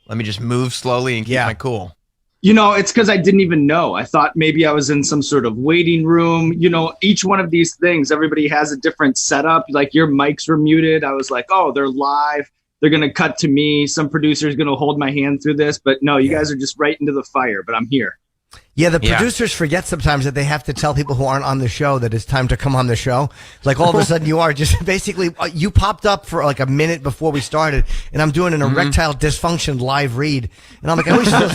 let me just move slowly and keep my cool. You know, it's because I didn't even know. I thought maybe I was in some sort of waiting room. You know, each one of these things, everybody has a different setup. Like your mics were muted. I was like, oh, they're live. They're going to cut to me. Some producer's going to hold my hand through this. But no, you guys are just right into the fire. But I'm here. Yeah, the producers forget sometimes that they have to tell people who aren't on the show that it's time to come on the show. Like all of a sudden you are just basically, you popped up for like a minute before we started and I'm doing an erectile dysfunction live read. And I'm like, I always feel,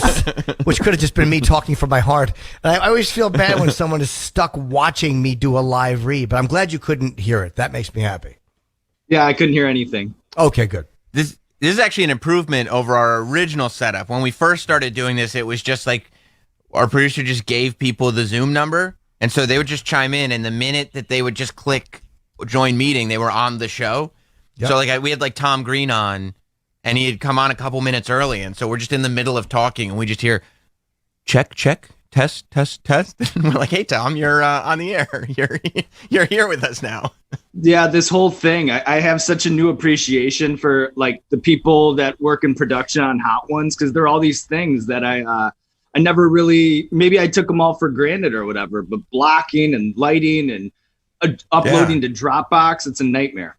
which could have just been me talking from my heart. And I always feel bad when someone is stuck watching me do a live read, but I'm glad you couldn't hear it. That makes me happy. Yeah, I couldn't hear anything. Okay, good. This is actually an improvement over our original setup. When we first started doing this, it was just like, our producer just gave people the Zoom number, and so they would just chime in, and the minute that they would just click join meeting, they were on the show. Yep. So like we had like Tom Green on, and he had come on a couple minutes early, and so we're just in the middle of talking, and we just hear, check, test. And we're like, hey, Tom, you're on the air. You're here with us now. Yeah, this whole thing, I have such a new appreciation for like the people that work in production on Hot Ones, because there are all these things that I never really, maybe I took them all for granted or whatever, but blocking and lighting and uploading to Dropbox, it's a nightmare.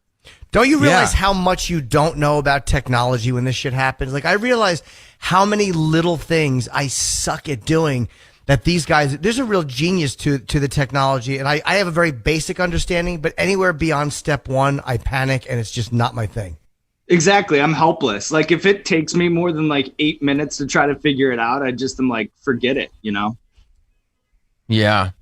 Don't you realize how much you don't know about technology when this shit happens? Like I realize how many little things I suck at doing that these guys, there's a real genius to the technology. And I have a very basic understanding, but anywhere beyond step one, I panic and it's just not my thing. Exactly. I'm helpless. Like if it takes me more than like 8 minutes to try to figure it out, I just am like, forget it, you know? Yeah.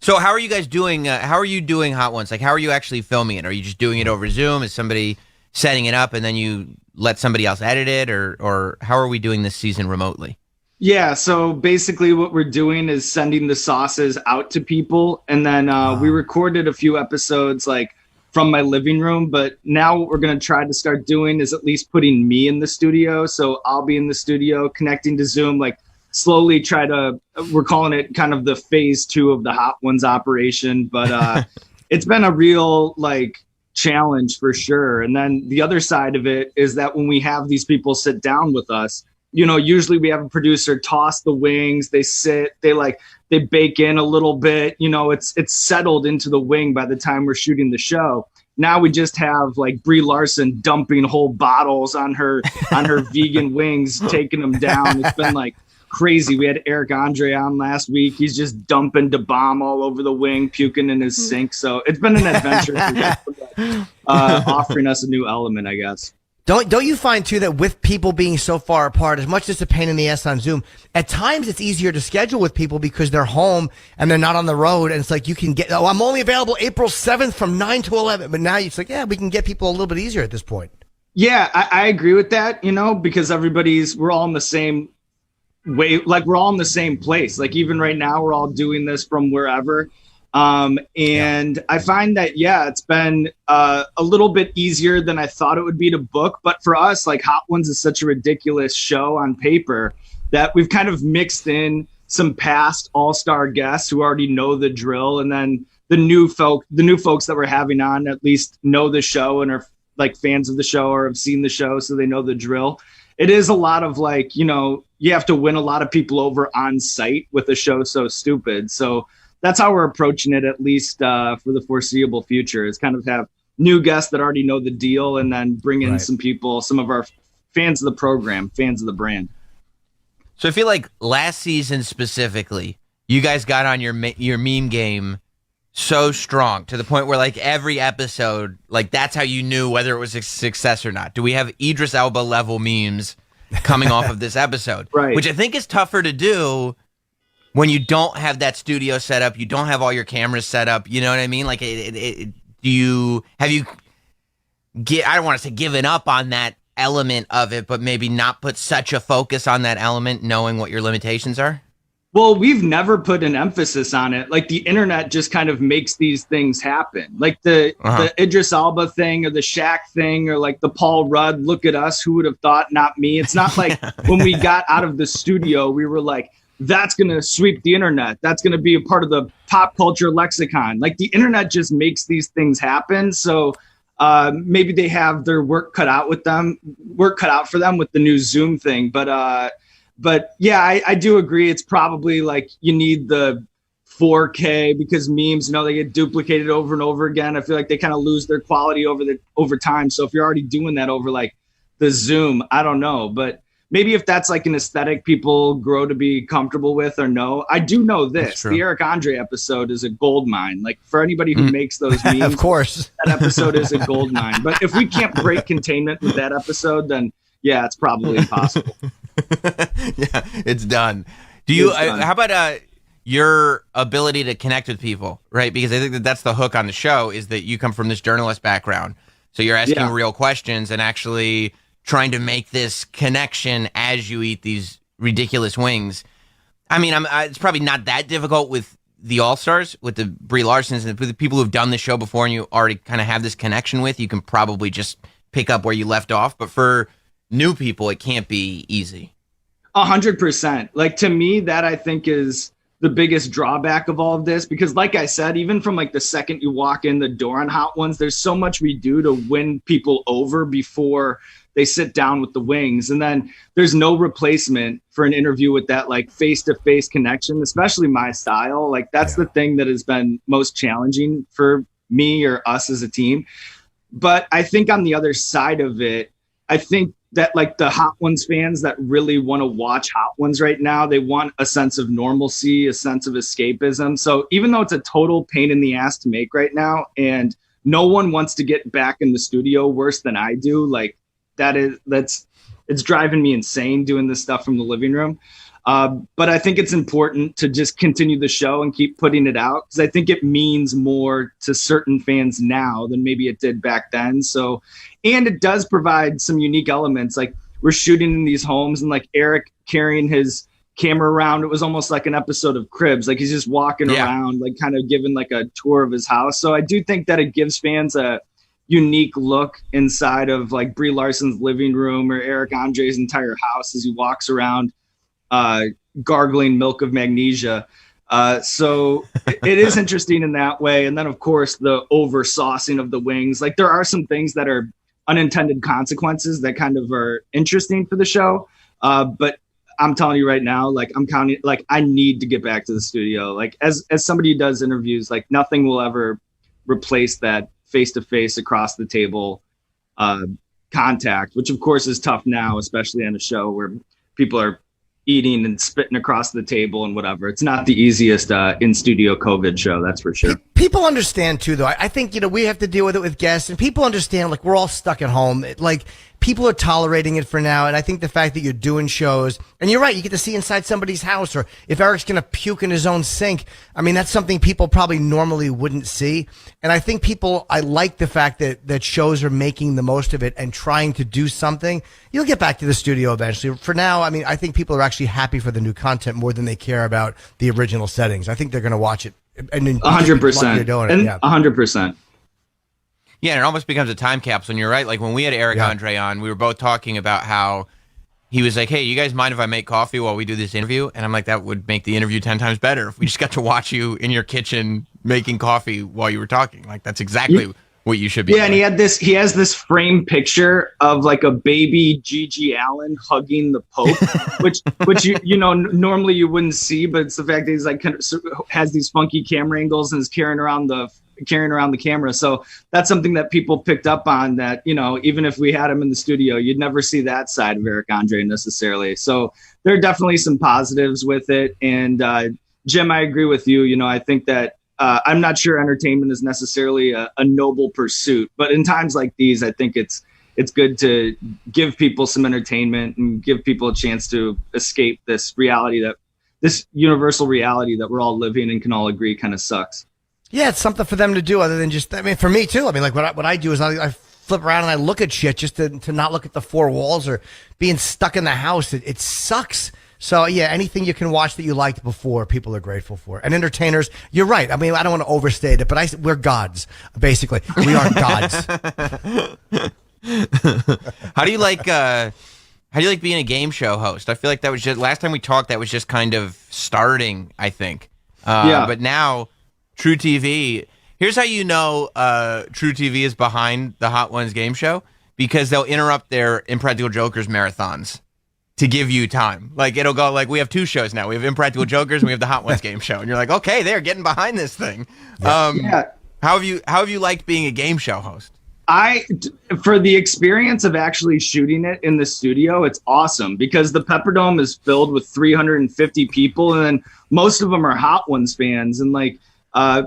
So how are you guys doing? How are you doing Hot Ones? Like, how are you actually filming it? Are you just doing it over Zoom? Is somebody setting it up and then you let somebody else edit it, or how are we doing this season remotely? Yeah, so basically what we're doing is sending the sauces out to people, and then we recorded a few episodes like from my living room, but now what we're going to try to start doing is at least putting me in the studio. So I'll be in the studio connecting to Zoom, like slowly we're calling it kind of the phase 2 of the Hot Ones operation, but it's been a real like challenge for sure. And then the other side of it is that when we have these people sit down with us, you know, usually we have a producer toss the wings, they sit, they bake in a little bit, you know, it's settled into the wing by the time we're shooting the show. Now we just have like Brie Larson dumping whole bottles on her vegan wings, taking them down. It's been like crazy. We had Eric Andre on last week. He's just dumping Da Bomb all over the wing, puking in his sink. So it's been an adventure offering us a new element, I guess. Don't you find too that with people being so far apart, as much as it's a pain in the ass on Zoom, at times it's easier to schedule with people because they're home and they're not on the road, and it's like you can get, I'm only available April 7th from 9 to 11, but now it's like, yeah, we can get people a little bit easier at this point. Yeah, I agree with that, you know, because we're all in the same way, like we're all in the same place. Like even right now, we're all doing this from wherever. I find that, it's been a little bit easier than I thought it would be to book. But for us, like Hot Ones is such a ridiculous show on paper that we've kind of mixed in some past all-star guests who already know the drill. And then the new folks that we're having on at least know the show and are like fans of the show or have seen the show, so they know the drill. It is a lot of like, you know, you have to win a lot of people over on site with a show so stupid. So that's how we're approaching it, at least for the foreseeable future, is kind of have new guests that already know the deal and then bring in some people, some of our fans of the program, fans of the brand. So I feel like last season specifically, you guys got on your meme game so strong to the point where like every episode, like that's how you knew whether it was a success or not. Do we have Idris Elba level memes coming off of this episode? Right. Which I think is tougher to do when you don't have that studio set up, you don't have all your cameras set up, you know what I mean? Like, I don't want to say given up on that element of it, but maybe not put such a focus on that element, knowing what your limitations are? Well, we've never put an emphasis on it. Like the internet just kind of makes these things happen. Like the Idris Elba thing or the Shaq thing or like the Paul Rudd, look at us, who would have thought, not me. It's not like when we got out of the studio, we were like, that's going to sweep the internet. That's going to be a part of the pop culture lexicon. Like the internet just makes these things happen. So maybe they have their work cut out for them with the new Zoom thing. But yeah, I do agree. It's probably like you need the 4K because memes, you know, they get duplicated over and over again. I feel like they kind of lose their quality over time. So if you're already doing that over like the Zoom, I don't know, but maybe if that's like an aesthetic people grow to be comfortable with or know. I do know this. The Eric Andre episode is a gold mine. Like for anybody who makes those memes, of course, that episode is a gold mine. But if we can't break containment with that episode, then yeah, it's probably impossible. Yeah, it's done. How about your ability to connect with people, right? Because I think that's the hook on the show is that you come from this journalist background. So you're asking real questions and actually trying to make this connection as you eat these ridiculous wings. I mean, it's probably not that difficult with the All-Stars, with the Brie Larsons and the people who've done the show before and you already kind of have this connection with. You can probably just pick up where you left off. But for new people, it can't be easy. 100%. Like to me, that I think is the biggest drawback of all of this, because like I said, even from like the second you walk in the door on Hot Ones, there's so much we do to win people over before they sit down with the wings. And then there's no replacement for an interview with that like face-to-face connection, especially my style. Like that's the thing that has been most challenging for me or us as a team. But I think on the other side of it, I think that like the Hot Ones fans that really want to watch Hot Ones right now, they want a sense of normalcy, a sense of escapism. So even though it's a total pain in the ass to make right now, and no one wants to get back in the studio worse than I do, like it's driving me insane doing this stuff from the living room. But I think it's important to just continue the show and keep putting it out, because I think it means more to certain fans now than maybe it did back then. So, and it does provide some unique elements. Like, we're shooting in these homes, and like Eric carrying his camera around, it was almost like an episode of Cribs. Like, he's just walking around, like kind of giving like a tour of his house. So I do think that it gives fans a unique look inside of like Brie Larson's living room or Eric Andre's entire house as he walks around gargling milk of magnesia. So it is interesting in that way. And then, of course, the over saucing of the wings. Like, there are some things that are unintended consequences that kind of are interesting for the show. But I'm telling you right now, like, I'm counting, like, I need to get back to the studio. Like, as somebody who does interviews, like, nothing will ever replace that face-to-face across the table contact, which of course is tough now, especially on a show where people are eating and spitting across the table and whatever. It's not the easiest in-studio COVID show, that's for sure. People understand too, though. I think, we have to deal with it with guests, and people understand, like, we're all stuck at home. Like, people are tolerating it for now. And I think the fact that you're doing shows, and you're right, you get to see inside somebody's house, or if Eric's going to puke in his own sink, I mean, that's something people probably normally wouldn't see. And I think I like the fact that shows are making the most of it and trying to do something. You'll get back to the studio eventually. For now, I mean, I think people are actually happy for the new content more than they care about the original settings. I think they're going to watch it. And 100%. And 100%. Yeah, and it almost becomes a time capsule. And you're right. Like, when we had Eric Andre on, we were both talking about how he was like, hey, you guys mind if I make coffee while we do this interview? And I'm like, that would make the interview 10 times better if we just got to watch you in your kitchen making coffee while you were talking. Like, that's exactly what you should be doing. And he has this framed picture of like a baby Gigi Allen hugging the Pope, which you know, normally you wouldn't see, but it's the fact that he's like kind of has these funky camera angles and is carrying around the camera. So that's something that people picked up on, that, you know, even if we had him in the studio, you'd never see that side of Eric Andre necessarily. So there are definitely some positives with it. And Jim, I agree with you. You know, I think that I'm not sure entertainment is necessarily a noble pursuit, but in times like these, I think it's good to give people some entertainment and give people a chance to escape this universal reality that we're all living and can all agree kind of sucks. Yeah, it's something for them to do other than just, I mean, for me too. I mean, like what I do is I flip around and I look at shit just to not look at the four walls or being stuck in the house. It sucks. So yeah, anything you can watch that you liked before, people are grateful for. And entertainers, you're right. I mean, I don't want to overstate it, but we're gods, basically. We are gods. How do you like being a game show host? I feel like that was just, last time we talked, that was just kind of starting, I think. But now, True TV, here's how you know True TV is behind the Hot Ones game show, because they'll interrupt their Impractical Jokers marathons to give you time. Like, it'll go like, we have two shows now. We have Impractical Jokers and we have the Hot Ones game show. And you're like, okay, they're getting behind this thing. How have you liked being a game show host? For the experience of actually shooting it in the studio, it's awesome, because the Pepperdome is filled with 350 people, and then most of them are Hot Ones fans. And like,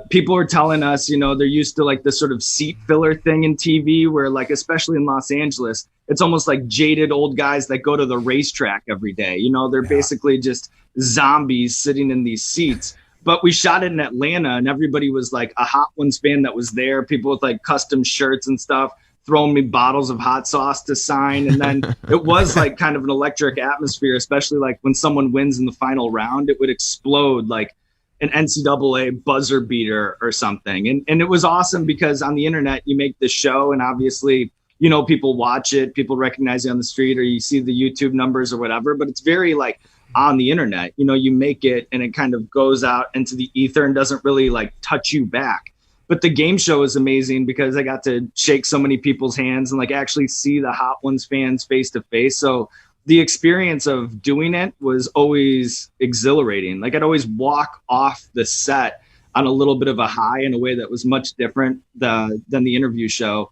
people are telling us, you know, they're used to like this sort of seat filler thing in TV where, like, especially in Los Angeles, it's almost like jaded old guys that go to the racetrack every day. You know, they're basically just zombies sitting in these seats. But we shot it in Atlanta, and everybody was like a Hot Ones fan that was there. People with like custom shirts and stuff, throwing me bottles of hot sauce to sign. And then it was like kind of an electric atmosphere, especially like when someone wins in the final round, it would explode like an NCAA buzzer beater or something. And it was awesome, because on the internet, you make the show and obviously, you know, people watch it, people recognize you on the street, or you see the YouTube numbers or whatever, but it's very like on the internet, you know, you make it and it kind of goes out into the ether and doesn't really like touch you back. But the game show is amazing because I got to shake so many people's hands and like actually see the Hot Ones fans face to face. So the experience of doing it was always exhilarating. Like, I'd always walk off the set on a little bit of a high in a way that was much different than the interview show.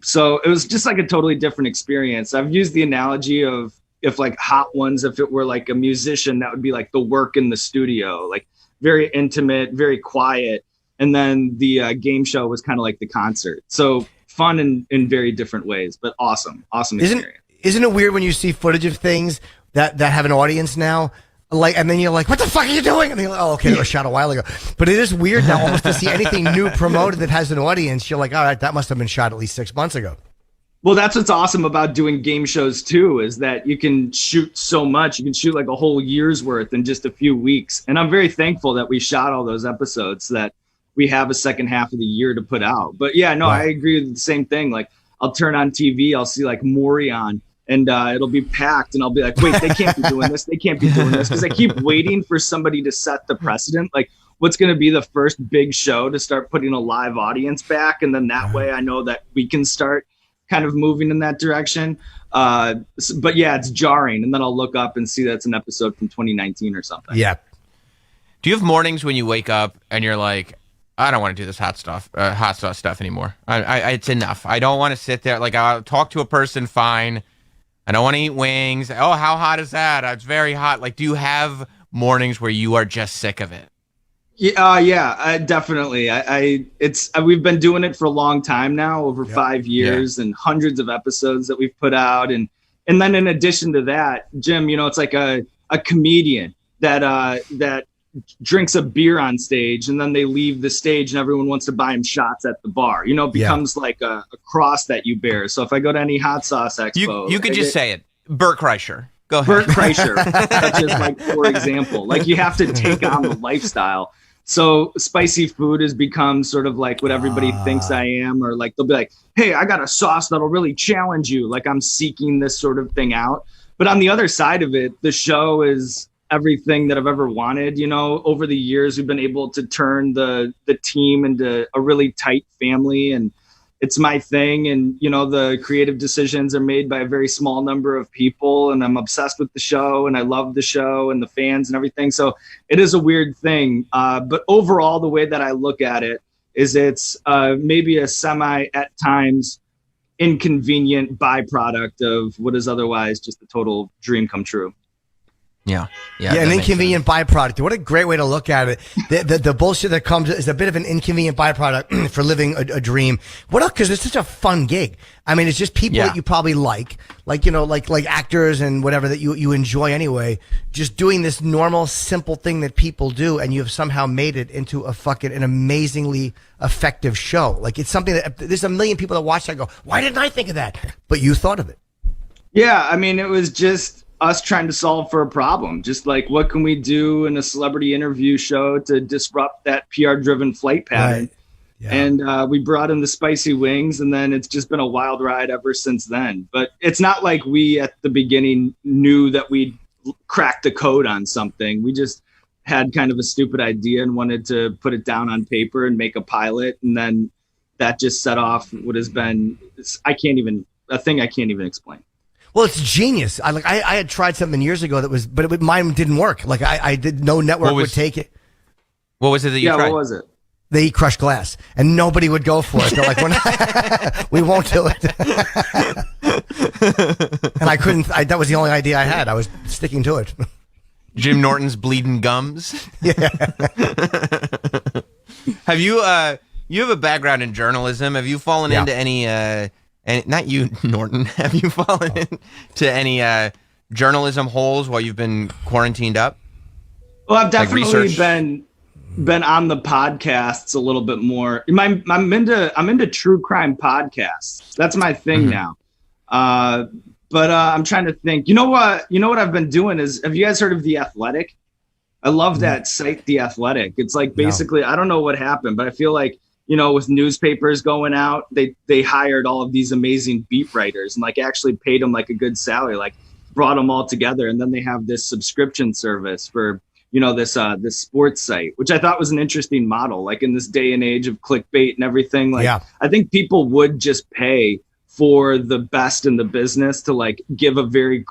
So it was just like a totally different experience. I've used the analogy of, if like Hot Ones, if it were like a musician, that would be like the work in the studio, like very intimate, very quiet. And then the game show was kind of like the concert. So fun in very different ways, but awesome experience. Isn't it weird when you see footage of things that have an audience now. Like, and then you're like, what the fuck are you doing? And you're like, oh, okay, that was shot a while ago. But it is weird now almost to see anything new promoted that has an audience. You're like, all right, that must have been shot at least 6 months ago. Well, that's what's awesome about doing game shows too, is that you can shoot so much. You can shoot like a whole year's worth in just a few weeks. And I'm very thankful that we shot all those episodes, that we have a second half of the year to put out. But yeah, no, I agree with the same thing. Like, I'll turn on TV, I'll see like Maury on, and it'll be packed, and I'll be like, wait, they can't be doing this. They can't be doing this. Because I keep waiting for somebody to set the precedent. Like, what's going to be the first big show to start putting a live audience back? And then that way I know that we can start kind of moving in that direction. But yeah, it's jarring. And then I'll look up and see that's an episode from 2019 or something. Yeah. Do you have mornings when you wake up and you're like, I don't want to do this hot sauce stuff anymore. It's enough. I don't want to sit there. Like, I'll talk to a person, fine. I don't want to eat wings. Oh, how hot is that? It's very hot. Like, do you have mornings where you are just sick of it? Yeah, definitely. We've been doing it for a long time now, over 5 years, and hundreds of episodes that we've put out. And then in addition to that, Jim, it's like a comedian that drinks a beer on stage, and then they leave the stage and everyone wants to buy him shots at the bar. It becomes like a cross that you bear. So if I go to any hot sauce expo, you could just say it. Bert Kreischer. Go ahead. Bert Kreischer, such as like, for example, like, you have to take on the lifestyle. So spicy food has become sort of like what everybody thinks I am, or like, they'll be like, hey, I got a sauce that'll really challenge you. Like, I'm seeking this sort of thing out. But on the other side of it, the show is everything that I've ever wanted. Over the years, we've been able to turn the team into a really tight family, and it's my thing. And, the creative decisions are made by a very small number of people, and I'm obsessed with the show, and I love the show and the fans and everything. So it is a weird thing. But overall, the way that I look at it is it's maybe a at times inconvenient byproduct of what is otherwise just a total dream come true. Yeah, an inconvenient byproduct. What a great way to look at it. The bullshit that comes is a bit of an inconvenient byproduct for living a dream. What else? Because it's such a fun gig. I mean, it's just people that you probably like actors and whatever that you enjoy anyway. Just doing this normal, simple thing that people do, and you have somehow made it into an amazingly effective show. Like, it's something that there's a million people that watch that go, why didn't I think of that? But you thought of it. Yeah, I mean, it was just us trying to solve for a problem. Just like, what can we do in a celebrity interview show to disrupt that PR-driven flight pattern? Right. Yeah. And we brought in the spicy wings, and then it's just been a wild ride ever since then. But it's not like we at the beginning knew that we'd cracked the code on something. We just had kind of a stupid idea and wanted to put it down on paper and make a pilot. And then that just set off what has been, a thing I can't even explain. Well, it's genius. I had tried something years ago but mine didn't work. Like, I did, no network would take it. What was it that you tried? What was it? They eat crushed glass, and nobody would go for it. They're like, we won't do it. And I couldn't. That was the only idea I had. I was sticking to it. Jim Norton's bleeding gums. Yeah. Have you? You have a background in journalism. Have you fallen into any? And not you, Norton. Have you fallen into any journalism holes while you've been quarantined up? Well, I've definitely been on the podcasts a little bit more. I'm into true crime podcasts. That's my thing now. But I'm trying to think. You know what I've been doing is, have you guys heard of The Athletic? I love that site, The Athletic. It's like basically, I don't know what happened, but I feel like, with newspapers going out, they hired all of these amazing beat writers and like actually paid them like a good salary, like brought them all together. And then they have this subscription service for, this sports site, which I thought was an interesting model. Like, in this day and age of clickbait and everything, like, I think people would just pay for the best in the business to like give very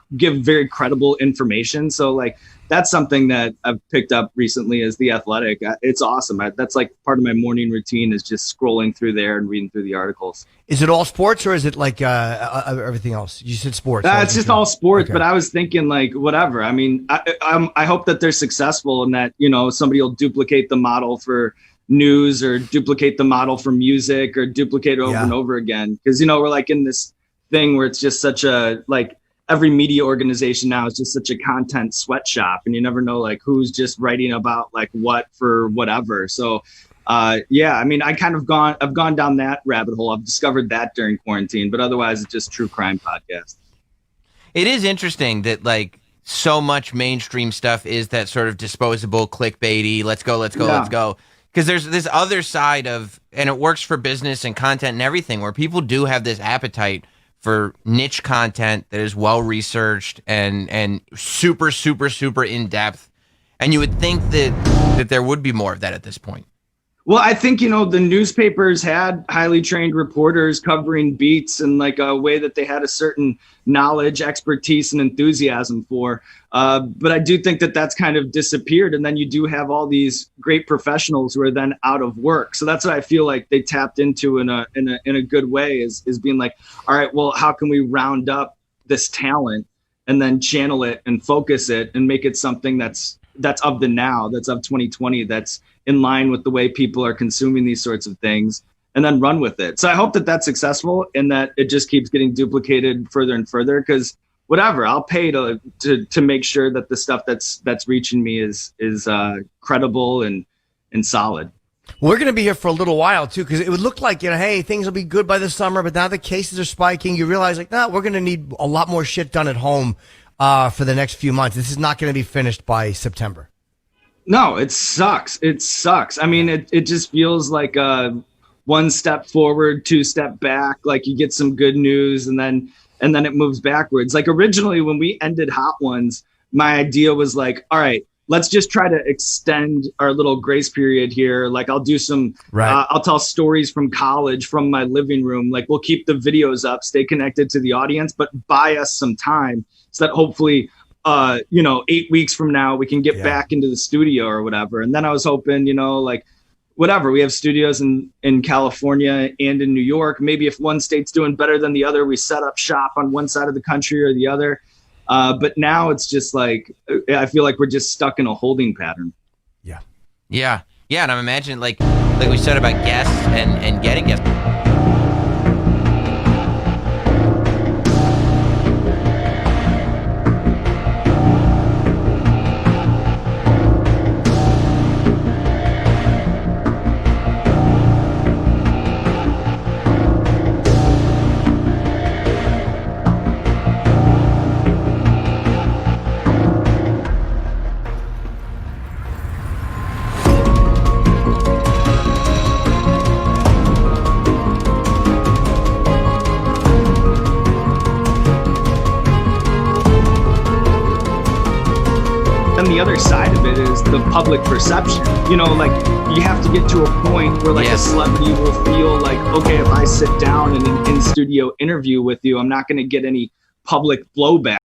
credible information. So like, that's something that I've picked up recently is The Athletic. It's awesome. That's like part of my morning routine is just scrolling through there and reading through the articles. Is it all sports, or is it like everything else? You said sports. It's just all sports, okay. But I was thinking like whatever. I mean, I hope that they're successful and that, somebody will duplicate the model for news or duplicate the model for music or duplicate it over and over again. Because, we're like in this thing where it's just such a like, every media organization now is just such a content sweatshop, and you never know like who's just writing about like what for whatever. So yeah, I mean, I've gone down that rabbit hole. I've discovered that during quarantine, but otherwise it's just true crime podcast. It is interesting that like so much mainstream stuff is that sort of disposable clickbaity, let's go. Because there's this other side of, and it works for business and content and everything, where people do have this appetite for niche content that is well researched and super, super, super in depth. And you would think that there would be more of that at this point. Well, I think, the newspapers had highly trained reporters covering beats in like a way that they had a certain knowledge, expertise, and enthusiasm for. But I do think that that's kind of disappeared. And then you do have all these great professionals who are then out of work. So that's what I feel like they tapped into in a good way is being like, all right, well, how can we round up this talent and then channel it and focus it and make it something that's of the now, that's of 2020, that's in line with the way people are consuming these sorts of things, and then run with it. So I hope that that's successful and that it just keeps getting duplicated further and further, because whatever, I'll pay to make sure that the stuff that's reaching me is credible and solid. We're going to be here for a little while too, because it would look like, hey, things will be good by the summer, but now the cases are spiking. You realize like, no, we're going to need a lot more shit done at home for the next few months. This is not going to be finished by September. No, it sucks. I mean, it just feels like one step forward, two step back. Like you get some good news and then it moves backwards. Like originally when we ended Hot Ones, my idea was like, all right, let's just try to extend our little grace period here. Like I'll do some, I'll tell stories from college, from my living room. Like we'll keep the videos up, stay connected to the audience, but buy us some time so that hopefully 8 weeks from now we can get back into the studio or whatever. And then I was hoping, like whatever, we have studios in California and in New York. Maybe if one state's doing better than the other, we set up shop on one side of the country or the other. But now it's just like, I feel like we're just stuck in a holding pattern. Yeah. And I'm imagining like we said about guests and getting guests. The other side of it is the public perception. Like you have to get to a point where like a celebrity will feel like, okay, if I sit down in an in-studio interview with you, I'm not going to get any public blowback.